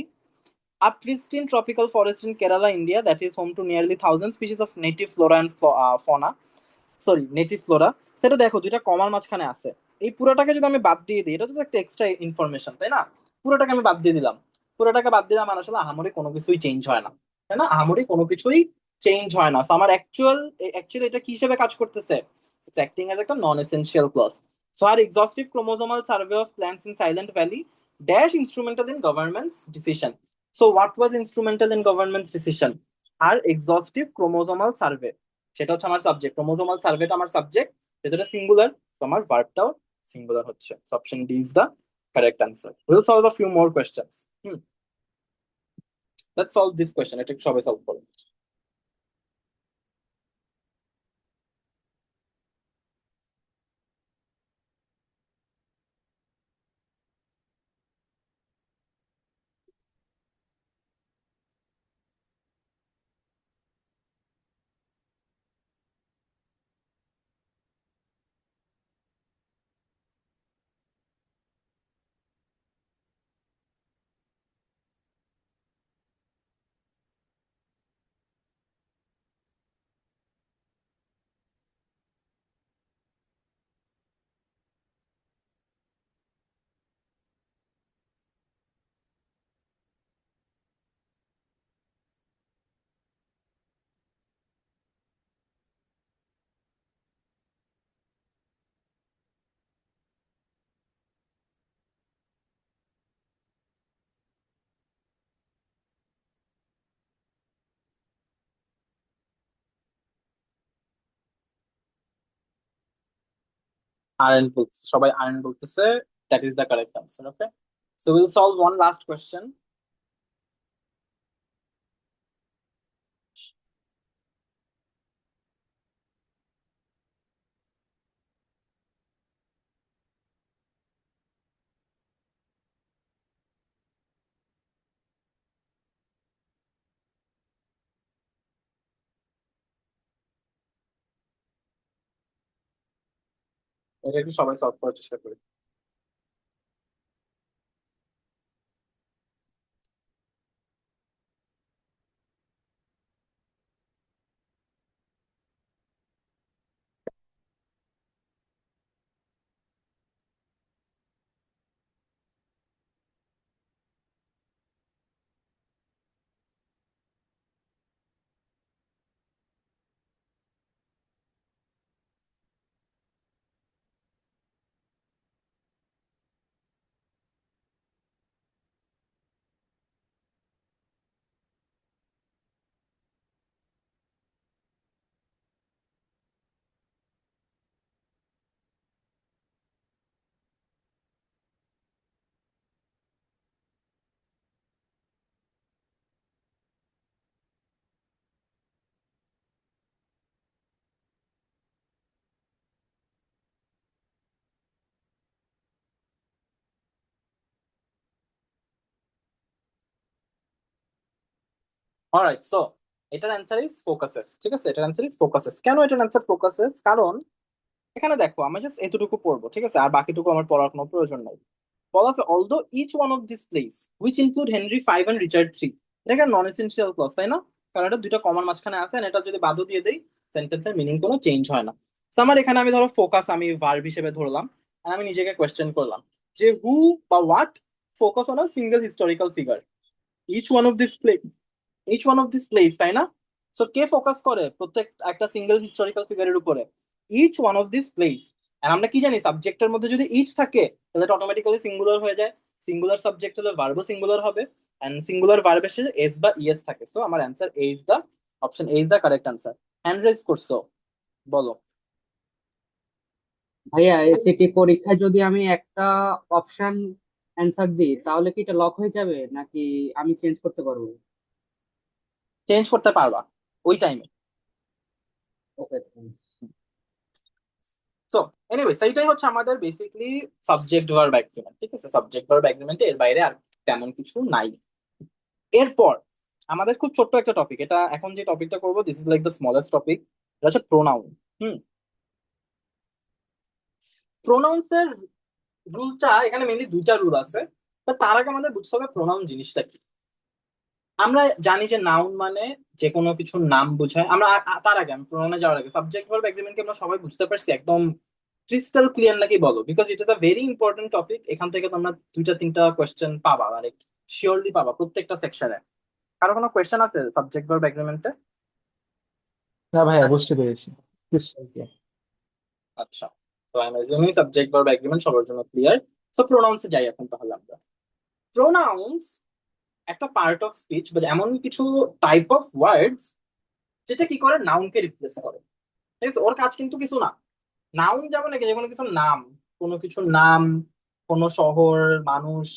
S1: a pristine tropical forest in Kerala, India, that is home to nearly 1,000 species of native flora and fauna. Sorry, native Flora. সেটা দেখো দুইটা কমার মাঝখানে আছে। এই পুরোটাকে যদি আমি বাদ দিয়ে দিই, এটা তো একটা এক্সট্রা ইনফরমেশন, তাই না? পুরোটাকে আমি বাদ দিয়ে দিলাম। পুরোটাকে বাদ দিলাম মানে আসলে আহামরি কোনো কিছুই চেঞ্জ হয় না, তাই না? আহামরি কোনো কিছুই চেঞ্জ হয় না। So আমার অ্যাকচুয়ালি এটা কি হিসেবে কাজ করতেছে? ইটস অ্যাক্টিং অ্যাজ একটা নন এসেনশিয়াল ক্লজ। সো আর exhaustive chromosomal survey of plants in Silent Valley dash instrumental in government's decision. So what was instrumental in government's decision? আর এক্সস্টিভ ক্রোমোজোমাল সার্ভে, সেটা হচ্ছে আমার সাবজেক্ট। ক্রোমোজোমাল সার্ভেটা আমার subject, যেটা singular. আমার ভার্বটাও singular হচ্ছে। Option D is the correct answer. Will solve a few more questions. Let's solve this question, এটা একটু সবাই সলভ করো। আরএন বলছে, সবাই আরএন বলতেছে। That is the correct answer. Okay, so will solve one last question. এটা একটু সবাই সলভ করার চেষ্টা করি। অলরাইট, সো এটার অ্যান্সার ইজ ফোকাসেস। ঠিক আছে, এটার অ্যান্সার ইজ ফোকাসেস। কেন এটার অ্যান্সার ফোকাসেস? কারণ এখানে দেখো আমি জাস্ট এতটুকু পড়বো, ঠিক আছে, আর বাকিটুকু আমার পড়ার কোনো প্রয়োজন নাই। বলা আছে although each one of this plays which include Henry five and Richard three. এটা একটা নন এসেনশিয়াল ক্লজ, তাই না? কারণ এটা দুইটা কমার মাঝখানে আছে, and এটা যদি বাদও দিয়ে দেই সেন্টেন্সের মিনিং কোনো চেঞ্জ হয় না। So আমার এখানে আমি ধরো ফোকাস আমি ভার্ব হিসেবে ধরলাম, and আমি নিজেকে কোয়েশ্চেন করলাম যে হু বা what focus on a single historical figure. Each one of this plays, each one of this plays, তাই না? সো কে ফোকাস করে প্রত্যেক একটা সিঙ্গেল হিস্টোরিক্যাল ফিগারের উপরে? Each one of this place. আর আমরা কি জানি, সাবজেক্টের মধ্যে যদি ইচ থাকে তাহলে এটা অটোমেটিক্যালি সিঙ্গুলার হয়ে যায়। সিঙ্গুলার সাবজেক্ট হলে ভার্বও সিঙ্গুলার হবে, এন্ড সিঙ্গুলার ভার্বের শেষে এস বা ইএস থাকে। সো আমার answer A is the, option A is the correct answer. Hand raise করছো, বলো।
S5: ভাইয়া, এসএটি পরীক্ষায় যদি আমি একটা অপশন অ্যান্সার দিই তাহলে কি এটা লক হয়ে যাবে নাকি আমি চেঞ্জ করতে পারবো?
S1: চেঞ্জ করতে পারবা ওই টাইমে।
S5: ওকে।
S1: সো এনিওয়ে, সেইটাই হচ্ছে আমাদের বেসিকলি সাবজেক্ট ভার্ব এগ্রিমেন্ট। ঠিক আছে, সাবজেক্ট ভার্ব এগ্রিমেন্টে এর বাইরে আর তেমন কিছু নাই। এরপর আমাদের খুব ছোট্ট একটা টপিক, এটা এখন যে টপিকটা করবো this is like the smallest topic, এটা হচ্ছে প্রোনাউন। হুম, প্রোনাউন্স এর রুলটা এখানে মেনলি দুইটা রুল আছে। তো তার আগে আমাদের বুঝতে হবে প্রোনাউন জিনিসটা কি। আমরা জানি যে নাউন মানে যে কোনো কিছুর নাম বোঝায়। আমরা তার আগে আমি প্রোনাউনে যাওয়ার আগে সাবজেক্ট ভার্ব এগ্রিমেন্ট কি আমরা সবাই বুঝতে পারছি একদম ক্রিস্টাল ক্লিয়ার নাকি বলো, because it is a very important topic. এখান থেকে তোমরা দুইটা তিনটা কোয়েশ্চেন পাবা, মানে শিওরলি পাবা প্রত্যেকটা সেকশনে। কারো কোনো কোয়েশ্চেন আছে সাবজেক্ট ভার্ব এগ্রিমেন্টে?
S2: না ভাইয়া, বুঝতে পেরেছি। Crystal clear.
S1: আচ্ছা, তো I am assuming subject verb agreement সবার জন্য ক্লিয়ার। সো প্রোনাউন্সে যাই এখন তাহলে আমরা। প্রোনাউন্স একটা পার্ট অফ স্পিচ, বা এমন কিছু টাইপ অফ ওয়ার্ডস যেটা কি করে নাউনকে রিপ্লেস করে। ঠিক আছে, ওর কাজ কিন্তু কিছু না। নাউন যেমন যে কোনো কিছুর নাম, কোনো কিছুর নাম, কোনো শহর, মানুষ,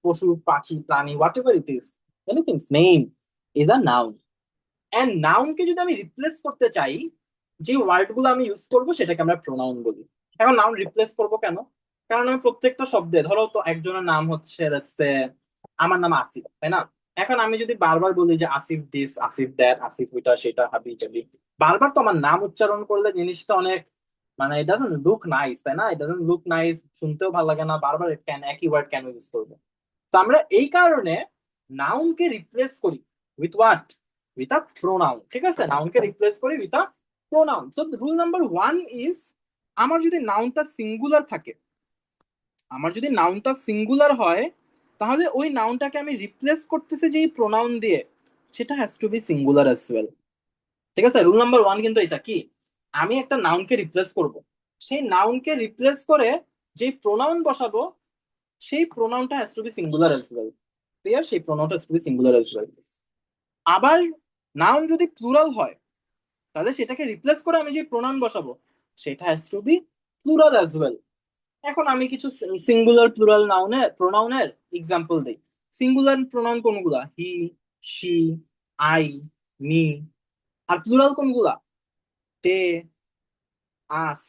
S1: পশু, পাখি, প্রাণী, whatever it is, anything name is a noun. And নাউনকে যদি আমি রিপ্লেস করতে চাই, যে ওয়ার্ড গুলো আমি ইউজ করবো সেটাকে আমরা প্রোনাউন বলি। এখন নাউন রিপ্লেস করবো কেন? কারণ আমি প্রত্যেকটা শব্দে, ধরো তো একজনের নাম হচ্ছে let's say আমার নাম আসিফ, তাই না? এখন আমি যদি বারবার বলি যে আসিফ দিস, আসিফ দ্যাট, আসিফ ওইটা সেটা, হাবি জাবি, বারবার তো আমার নাম উচ্চারণ করলে জিনিসটা অনেক, মানে ইট ডাজন্ট লুক নাইস, তাই না? ইট ডাজন্ট লুক নাইস, শুনতেও ভালো লাগে না, বারবার কেন একই ওয়ার্ড কেন ইউজ করবো? তো আমরা এই কারণে নাউনকে রিপ্লেস করি with what, with a pronoun. ঠিক আছে, নাউনকে রিপ্লেস করি with a pronoun. So rule number one is, আমার যদি নাউনটা সিঙ্গুলার থাকে, আমার যদি নাউনটা সিঙ্গুলার হয়, তাহলে ওই নাউনটাকে আমি রিপ্লেস করতেছি যেই প্রোনাউন দিয়ে, সেটা has to be singular as well. ঠিক আছে, রুল নাম্বার ওয়ান কিন্তু এটা কি, আমি একটা নাউনকে রিপ্লেস করব, সেই নাউনকে রিপ্লেস করে যেই প্রোনাউন বসাবো, সেই প্রোনাউনটা has to be singular as well. Clear? সেই প্রোনাউনটা has to be singular as well. আবার নাউন যদি প্লুরাল হয়, তাহলে সেটাকে রিপ্লেস করে আমি যে প্রোনাউন বসাবো, সেটা has to be plural as well. এখন আমি কিছু সিঙ্গুলার প্লুরাল নাউনের প্রোনাউনের এক্সাম্পল দিই। সিঙ্গুলার প্রোনাউন কোনগুলা? He, she, I, me. আর প্লুরাল কোনগুলা? দে, আস,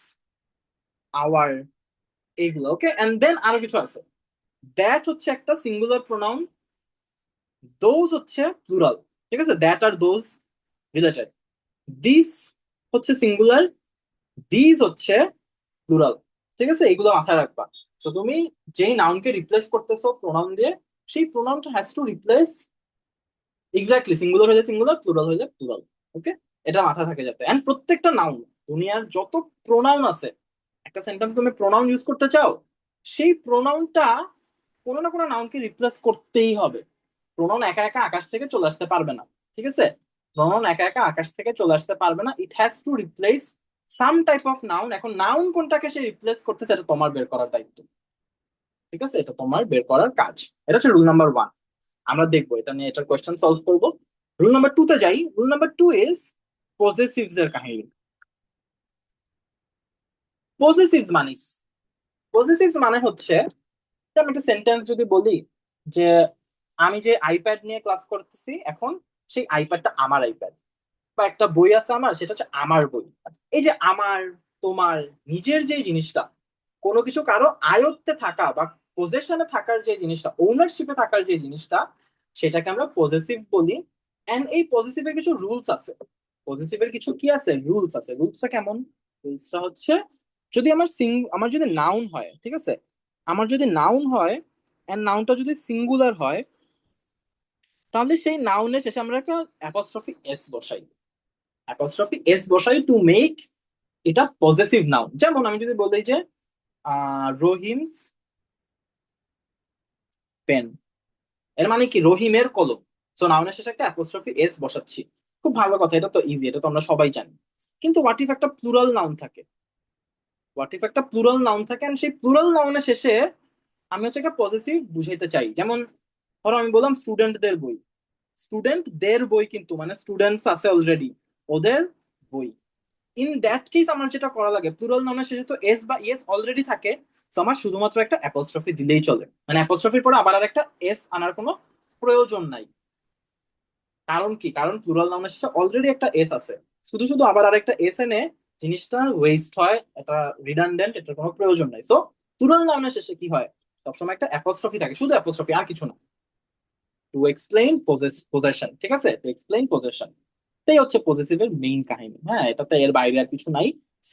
S1: আওয়ার, এইগুলো। ওকে, এন্ড দেন আরো কিছু আছে। দ্যাট হচ্ছে একটা সিঙ্গুলার প্রোনাউন, দোজ হচ্ছে প্লুরাল। ঠিক আছে, দ্যাট আর দোজ রিলেটেড। দিস হচ্ছে সিঙ্গুলার, দিস হচ্ছে প্লুরাল। ঠিক আছে, এগুলো মাথায় রাখবা। তো তুমি যেই নাউনকে রিপ্লেস করতেছো প্রোনাউন দিয়ে, সেই প্রোনাউনটা has to replace exactly, singular হলে সিঙ্গুলার, প্লুরাল হলে প্লুরাল। ওকে, এটা মাথায় থাকে যাতে। এন্ড প্রত্যেকটা নাউন, দুনিয়ার যত প্রোনাউন আছে, একটা সেন্টেন্স তুমি প্রোনাউন ইউজ করতে চাও, সেই প্রোনাউনটা কোনো না কোনো নাউনকে রিপ্লেস করতেই হবে। প্রোনাউন একা একা আকাশ থেকে চলে আসতে পারবে না। ঠিক আছে, প্রোনাউন একা একা আকাশ থেকে চলে আসতে পারবে না, it has to replace some type of noun. এখন নাউন কোনটাকে সে রিপ্লেস করতেছে, এটা তোমার বের করার দায়িত্ব। ঠিক আছে, এটা তোমার বের করার কাজ। এটা হচ্ছে রুল নাম্বার ওয়ান। আমরা দেখবো এটা নিয়ে, এটার কোয়েশ্চেন সলভ করবো। রুল নাম্বার টু তে যাই। রুল নাম্বার টু ইজ পজেসিভস এর কাহিনী। পজেসিভস মানে, পজেসিভস মানে হচ্ছে যে আমি একটা সেন্টেন্স যদি বলি যে আমি যে আইপ্যাড নিয়ে ক্লাস করতেছি এখন, সেই আইপ্যাডটা আমার আইপ্যাড, বা একটা বই আছে আমার, সেটা হচ্ছে আমার বই। এই যে আমার, তোমার, নিজের যে জিনিসটা, কোনো কিছু কারো আয়ত্তে থাকা বা পজেশনে থাকার যে জিনিসটা, ওনারশিপে থাকার যে জিনিসটা, সেটাকে আমরা পজেসিভ বলি। এন্ড এই পজেসিভের কিছু রুলস আছে। পজেসিভের কিছু কি আছে? রুলস আছে। রুলসটা কেমন? রুলসটা হচ্ছে, যদি আমার যদি নাউন হয়, ঠিক আছে, আমার যদি নাউন হয় এন্ড নাউনটা যদি সিঙ্গুলার হয়, তাহলে সেই নাউনের শেষে আমরা একটা অ্যাপোস্ট্রফি এস বসাই। অ্যাপোস্ট্রফি এস বসাই টু মেক এটা পজেসিভ নাউন। যেমন আমি যদি বলি যে রহিমস পেন, এর মানে কি? রহিমের কলম। সো নাউনের শেষে একটা অ্যাপোস্ট্রফি এস বসাচ্ছি। খুব ভালো কথা, এটা তো ইজি, এটা তো আমরা সবাই জানি। কিন্তু হোয়াট ইফ একটা প্লুরাল নাউন থাকে? হোয়াট ইফ একটা প্লুরাল নাউন থাকে and সেই প্লুরাল নাউনের শেষে আমি হচ্ছে একটা পজেসিভ বুঝাইতে চাই। যেমন ধরো আমি বললাম স্টুডেন্টদের বই। স্টুডেন্টদের বই কিন্তু মানে স্টুডেন্টস আছে অলরেডি, ওদের বই। ইন দ্যাট কেস আমার যেটা করা লাগে, প্লুরাল নাউনের শেষে তো এস বা ইএস অলরেডি থাকে, তো আমার শুধুমাত্র একটা অ্যাপোস্ট্রফি দিলেই চলে। মানে অ্যাপোস্ট্রফির পরে আবার আর একটা এস আনার কোনো প্রয়োজন নাই। কারণ কি? কারণ প্লুরাল নাউনের শেষে অলরেডি একটা এস আছে, শুধু শুধু আবার আরেকটা এস এনে জিনিসটা ওয়েস্ট হয়, এটা রিডান্ডেন্ট, এটার কোনো প্রয়োজন নাই। সো প্লুরাল নাউনের শেষে কি হয়? সবসময় একটা অ্যাপোস্ট্রফি থাকে, শুধু অ্যাপোস্ট্রফি, আর কিছু না। টু এক্সপ্লেইন পজেশন, ঠিক আছে, টু এক্সপ্লেইন পজেশন, এটাই হচ্ছে পজেসিভের মেইন কাহিনী। হ্যাঁ, এটাতে এর বাইরে আর কিছু নাই।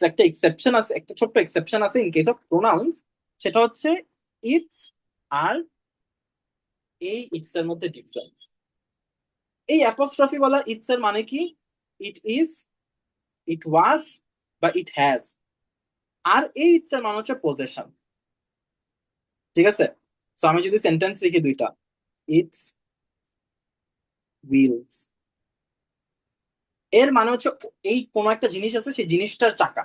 S1: একটা এক্সেপশন আছে, একটা ছোট্ট এক্সেপশন আছে ইন কেস অফ প্রোনাউন্স, সেটা হচ্ছে ইটস আর এই ইটস এর মধ্যে ডিফারেন্স। এই অ্যাপোস্ট্রফি বলা ইটস এর মানে কি? ইট ইজ, ইট ওয়াজ বা ইট হ্যাজ। আর এই ইটস এর মানে হচ্ছে পজেশন, ঠিক আছে। সো আমি যদি সেন্টেন্স লিখি দুইটা, ইটস উইলস, এর মানে হচ্ছে এই কোন একটা জিনিস আছে, সেই জিনিসটার চাকা,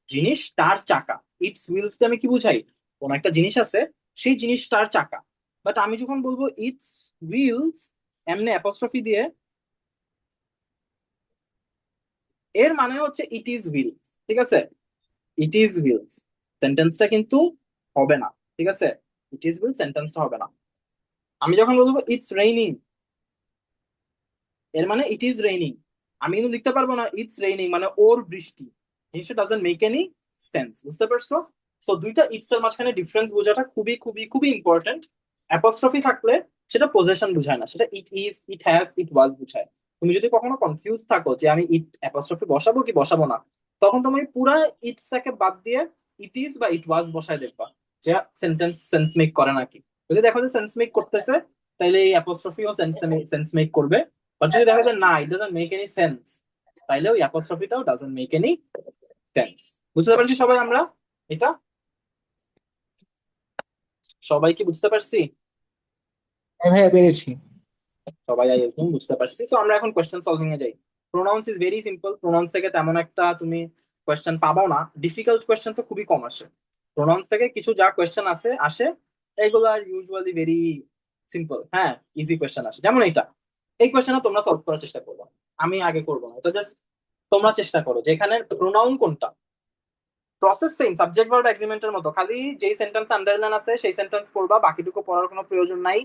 S1: জিনিসটার চাকা। ইটস হুইলস দিয়ে আমি কি বুঝাই? কোন একটা জিনিস আছে, সেই জিনিসটার চাকা। বাট আমি যখন বলবো ইটস হুইলস এমনি অ্যাপোস্ট্রফি দিয়ে, এর মানে হচ্ছে ইট ইজ হুইলস, ঠিক আছে, ইট ইজ হুইলস। সেন্টেন্সটা কিন্তু হবে না, ঠিক আছে, ইট ইজ হুইলস সেন্টেন্সটা হবে না। আমি যখন বলবো ইটস রেইনিং, এর মানে ইট ইজ রেইনিং। আমি কিন্তু লিখতে পারবো না ইটস রেইনিং মানে ওর বৃষ্টি, জিনিসটা ডাজন্ট মেক এনি সেন্স, বুঝতে পারছো? সো দুইটা ইটস এর মাঝখানে ডিফারেন্স বোঝাটা খুবই খুবই খুবই ইম্পর্টেন্ট। অ্যাপোস্ট্রফি থাকলে সেটা পজেশন বুঝায় না, সেটা ইট ইজ, ইট হ্যাজ, ইট ওয়াজ বুঝায়। তুমি যদি কখনো কনফিউজ থাকো যে আমি ইট অ্যাপোস্ট্রফি বসাবো কি বসাবো না, তখন তুমি পুরা ইটসটাকে বাদ দিয়ে ইট ইজ বা ইট ওয়াজ বসায় দেখবা যে সেন্টেন্স সেন্স মেক করে নাকি। যদি দেখো যে সেন্স মেক করতেছে, তাইলে এই অ্যাপোস্ট্রফিও সেন্স মেক করবে। বাট যদি দেখা যায় না, it doesn't make any sense, তাইলে ওই অ্যাপোস্ট্রফিটাও ডাজন্ট মেক এনি সেন্স। বুঝতে পারছি সবাই আমরা এটা? সবাই কি বুঝতে পারছি?
S2: হ্যাঁ ভাইয়া, পেরেছি।
S1: সবাই আই একদম বুঝতে পারছি। তো আমরা এখন কোয়েশ্চেন সলভিং এ যাই। Pronounce is very simple, pronounce থেকে তেমন একটা তুমি কোয়েশ্চেন পাবাও না, ডিফিকাল্ট কোয়েশ্চেন তো খুবই কম আসে। প্রোনাউন্স থেকে কিছু যা কোয়েশ্চেন আসে আসে এগুলো আর ইউজুয়ালি ভেরি সিম্পল, হ্যাঁ, ইজি কোয়েশ্চেন আসে। যেমন এইটা, এই কোয়েশ্চেনটা তোমরা সলভ করার চেষ্টা করবো, আমি আগে করবো না, তো জাস্ট তোমরা চেষ্টা করো যে এখানে প্রোনাউন কোনটা। প্রসেস সেম, সাবজেক্ট ভার্ব এগ্রিমেন্টের মতো, খালি যেই সেন্টেন্স আন্ডারলাইন আছে সেই সেন্টেন্স পড়বা, বাকিটুকু পড়ার কোনো প্রয়োজন নাই।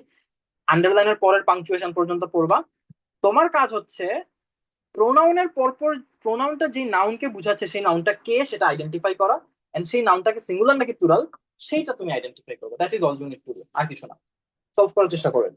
S1: আন্ডারলাইনের পরের পাংচুয়েশন পর্যন্ত পড়বা। তোমার কাজ হচ্ছে প্রোনাউনের পরপর প্রোনাউনটা যে নাউনকে বুঝাচ্ছে সেই নাউনটা কে সেটা আইডেন্টিফাই করা, এন্ড সেই নাউনটাকে সিঙ্গুলার নাকি প্লুরাল সেইটা তুমি আইডেন্টিফাই করবে। That is all you need to do, আর কিছু না। সলভ করার চেষ্টা করবে।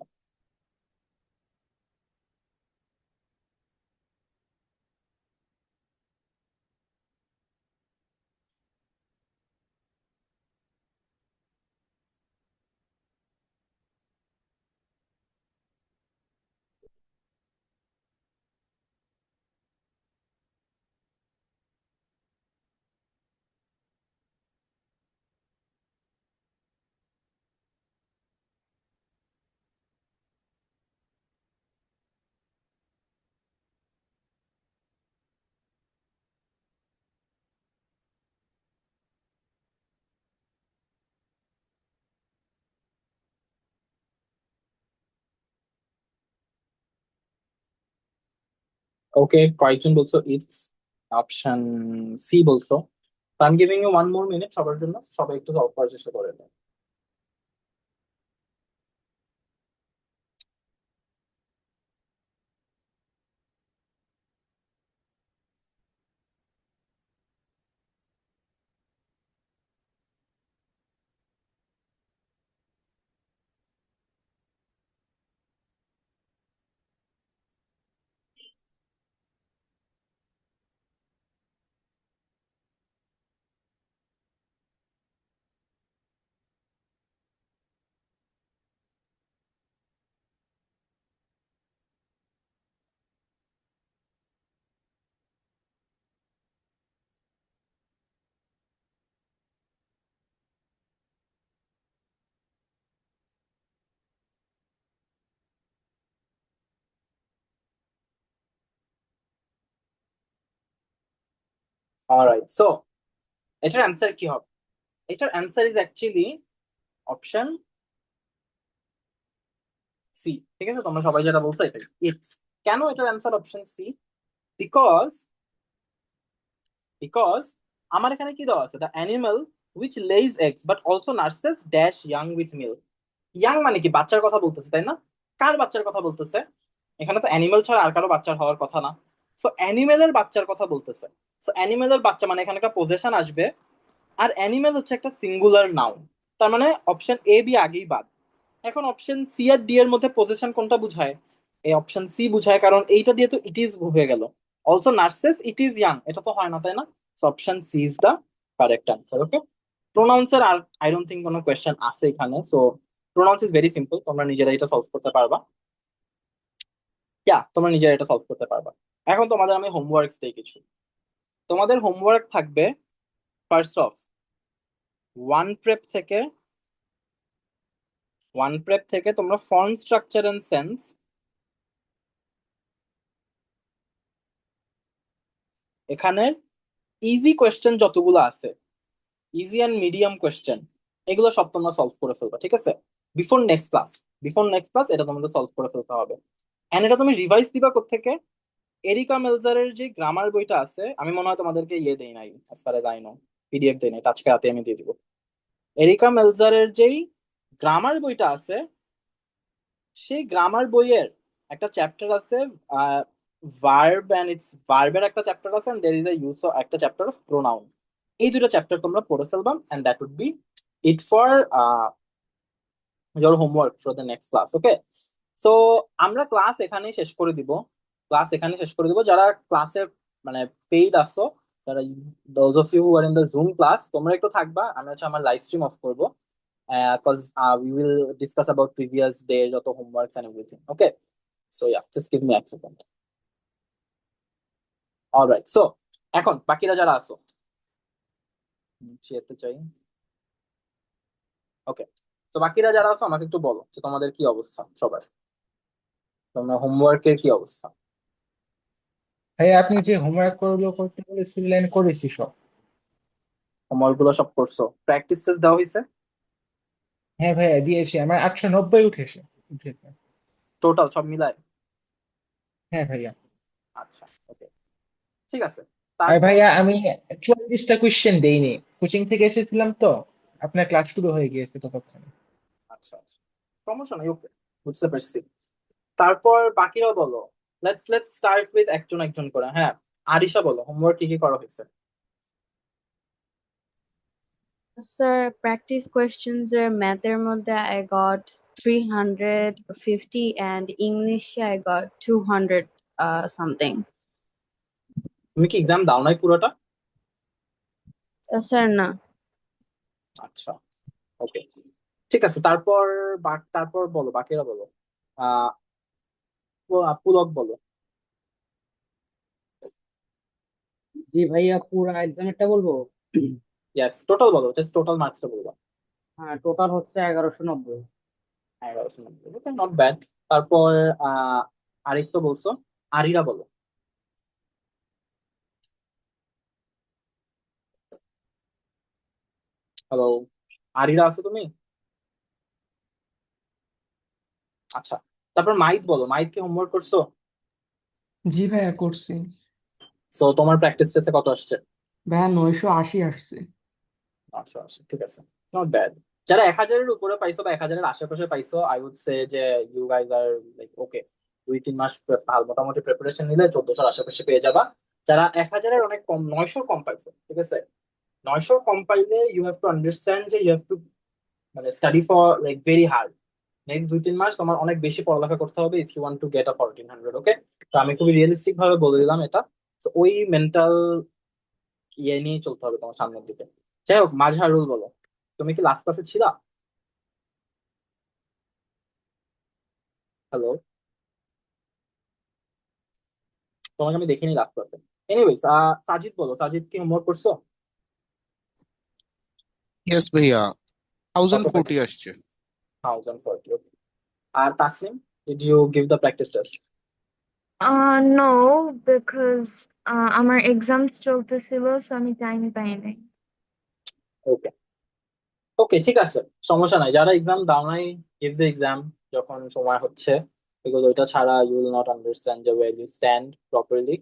S1: ওকে, কয়েকজন বলছো ইটস, অপশন সি বলছো। I am giving you 1 more minute সবার জন্য, সবাই একটু সলভ করার চেষ্টা করে। অলরাইট, সো এটার অ্যান্সার কি হবে? এটার answer is actually option C, ঠিক আছে। তোমরা সবাই যেটা বলছো এটাই ইটস। কেন এটার answer option C? Because because আমার এখানে কি দেওয়া আছে, the animal which lays eggs but also nurses dash young with milk. Young মানে কি, বাচ্চার কথা বলতেছে, তাই না? কার বাচ্চার কথা বলতেছে? এখানে তো অ্যানিমাল ছাড়া আর কারো বাচ্চার হওয়ার কথা না। সো অ্যানিমেলের বাচ্চার কথা বলতেছে। সো অ্যানিমেলের বাচ্চা মানে এখানে একটা পজেশন আসবে, আর অ্যানিমেল হচ্ছে একটা সিঙ্গুলার নাউন। তার মানে অপশন এ বি আগেই বাদ। এখন অপশন সি আর ডি এর মধ্যে পজিশন কোনটা বুঝায়? এই অপশন সি বুঝায়, কারণ এইটা দিয়ে তো ইট ইজ হয়ে গেল। Also nurses it is young, এটা তো হয় না, তাই না? So option C is the correct answer. Okay, প্রোনাউন্সের আর আই ডোন্ট থিঙ্ক কোনো কোয়েশ্চেন আছে এখানে। So pronouns is very simple, তোমরা নিজেরা এটা সলভ করতে পারবা। তোমরা নিজেরা এটা সলভ করতে পারবা। এখন তোমাদের আমি হোমওয়ার্ক দিই কিছু। তোমাদের হোমওয়ার্ক থাকবে ফার্স্ট অফ ওয়ান প্রেপ থেকে তোমরা ফর্ম স্ট্রাকচার এন্ড সেন্স এখানে ইজি কোয়েশ্চেন যতগুলো আছে, ইজি অ্যান্ড মিডিয়াম কোয়েশ্চেন, এগুলো সব তোমরা সলভ করে ফেলবা, ঠিক আছে? বিফোর নেক্সট ক্লাস এটা তোমাদের সলভ করে ফেলতে হবে। এন্ড এটা তুমি রিভাইজ দিবা কোত্থেকে? এরিকা মেলজারের যে গ্রামার বইটা আছে, আমি মনে হয় তোমাদেরকে ইয়ে দেই নাই, as far as I know, PDF দেই নাই, আজকে রাতে আমি দিয়ে দিব। এরিকা মেলজারের যেই গ্রামার বইটা আছে, সেই গ্রামার বইয়ের একটা চ্যাপ্টার আছে ভার্ব এন্ড ইটস ভার্বের একটা চ্যাপ্টার আছে, and there is a use একটা চ্যাপ্টার অফ প্রোনাউন। এই দুটো চ্যাপ্টার তোমরা পড়ে ফেলবা, and that would be it for your homework for the next class. Okay, so আমরা ক্লাস এখানেই শেষ করে দিব। যারা ক্লাসে মানে পেইড আসো, যারা those of you who are in the Zoom class, তোমরা একটু থাকবা, আমি হচ্ছে আমার লাইভ স্ট্রিম অফ করব, cause we will discuss about previous days যত homeworks and everything. Okay, so yeah, just give me a second. All right, so এখন বাকিরা যারা আসো যেতে চাই। ওকে, তো বাকিরা যারা আছো আমাকে একটু বলো যে তোমাদের কি অবস্থা সবার, তোমরা হোমওয়ার্কের কি অবস্থা?
S2: ভাইয়া আপনি যে হোমওয়ার্ক গুলো করতে বলেছিলেন করেছি সব।
S1: হোমওয়ার্ক গুলো সব করছো? প্র্যাকটিস টেস্ট দেওয়া হয়েছে?
S2: হ্যাঁ ভাইয়া দিয়েছি, আমার 890 উঠেছে উঠেছে।
S1: টোটাল সব মিলায়?
S2: হ্যাঁ ভাইয়া।
S1: আচ্ছা, ওকে, ঠিক আছে।
S2: আর
S1: তারপর
S2: ভাইয়া আমি 44টা কোয়েশ্চেন দেইনি, কোচিং থেকে এসেছিলাম তো, আপনার ক্লাস শুরু হয়ে গিয়েছে ততক্ষণে।
S1: আচ্ছা আচ্ছা, সমস্যা নাই, ওকে, বুঝতে পারছি। তারপর বাকিরা বলো। লেটস স্টার্ট উইথ একজন একজন করে। হ্যাঁ, আরিশা বলো, হোমওয়ার্ক কি কি করা হয়েছে?
S6: Sir, practice questions are math মধ্যে I got 350 and English I got 200 something.
S1: তুমি কি এক্সাম দাও নাই পুরোটা?
S6: Sir, না।
S1: আচ্ছা, ওকে, ঠিক আছে। তারপর তারপর বলো, বাকিরা বলো। আহ পুলক বলো।
S5: জি ভাইয়া, পুরা এক্সামেরটা বলবো?
S1: ইয়েস, টোটাল বলো, জাস্ট টোটাল মার্কসটা বলবো।
S5: হ্যাঁ, টোটাল হচ্ছে 1190।
S1: 1190, ওকে, নট ব্যাড। তারপর আহ আরেক তো বলছো, আরিরা বলো। হ্যালো, আরিরা আছো তুমি? আচ্ছা, তারপর মাইদ বলো, মাইদ কি হোমওয়ার্ক করছো?
S7: জি ভাইয়া করছি।
S1: সো তোমার প্র্যাকটিস টেস্টে কত আসছে?
S7: ভাইয়া 980 আসছে।
S1: আচ্ছা আচ্ছা, ঠিক আছে, নট ব্যাড। যারা 1000-এর উপরে পাইছো বা 1000-এর আশেপাশে পাইছো, আই উড সে যে you guys are like okay, 2-3 মাস মোটামুটি প্রিপারেশন নিলে 1400-এর আশেপাশে পেয়ে যাবা। যারা 1000-এর অনেক কম, 900 কম পাইছো, ঠিক আছে, 900 কম পাইলে ইউ হ্যাভ টু আন্ডারস্ট্যান্ড যে ইউ হ্যাভ টু মানে study for like very hard. Next 2-3 মাস তোমার অনেক বেশি পড়ালেখা করতে হবে if you want to get a 1400। Okay, তো আমি খুবই রিয়েলিস্টিক ভাবে বলে দিলাম এটা। তো ওই মেন্টাল ইয়ে নিয়ে চলতে হবে তোমার সামনের দিকে। যাই হোক, মাজহারুল বলো, তুমি কি লাস্ট ক্লাসে ছিলা? হ্যালো, তোমাকে আমি দেখিনি লাস্ট ক্লাসে। এনিওয়েজ, সাজিদ বলো, সাজিদ কি হোমওয়ার্ক করছো?
S3: ইয়েস ভাইয়া,
S1: কত
S3: 1040 আসছে।
S1: 1040, ওকে। আর Taslim, did you give the practice test?
S4: No, because আমার এক্সামস চলতেছিল, সো আমি টাইম পাই নাই।
S1: ওকে ওকে, ঠিক আছে, সমস্যা নাই। যারা এক্সাম দাও নাই, গিভ দ্য এক্সাম যখন সময় হচ্ছে, বিকজ ওইটা ছাড়া ইউ উইল নট আন্ডারস্ট্যান্ড যে where you stand properly.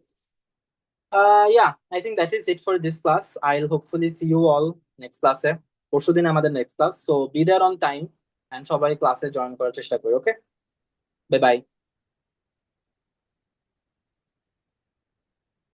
S1: Yeah, I think that is it for this class. I'll hopefully see you all next class এ। পরশুদিন আমাদের next class, so be there on time, and সবাই ক্লাসে join করার চেষ্টা করি। Okay, bye by.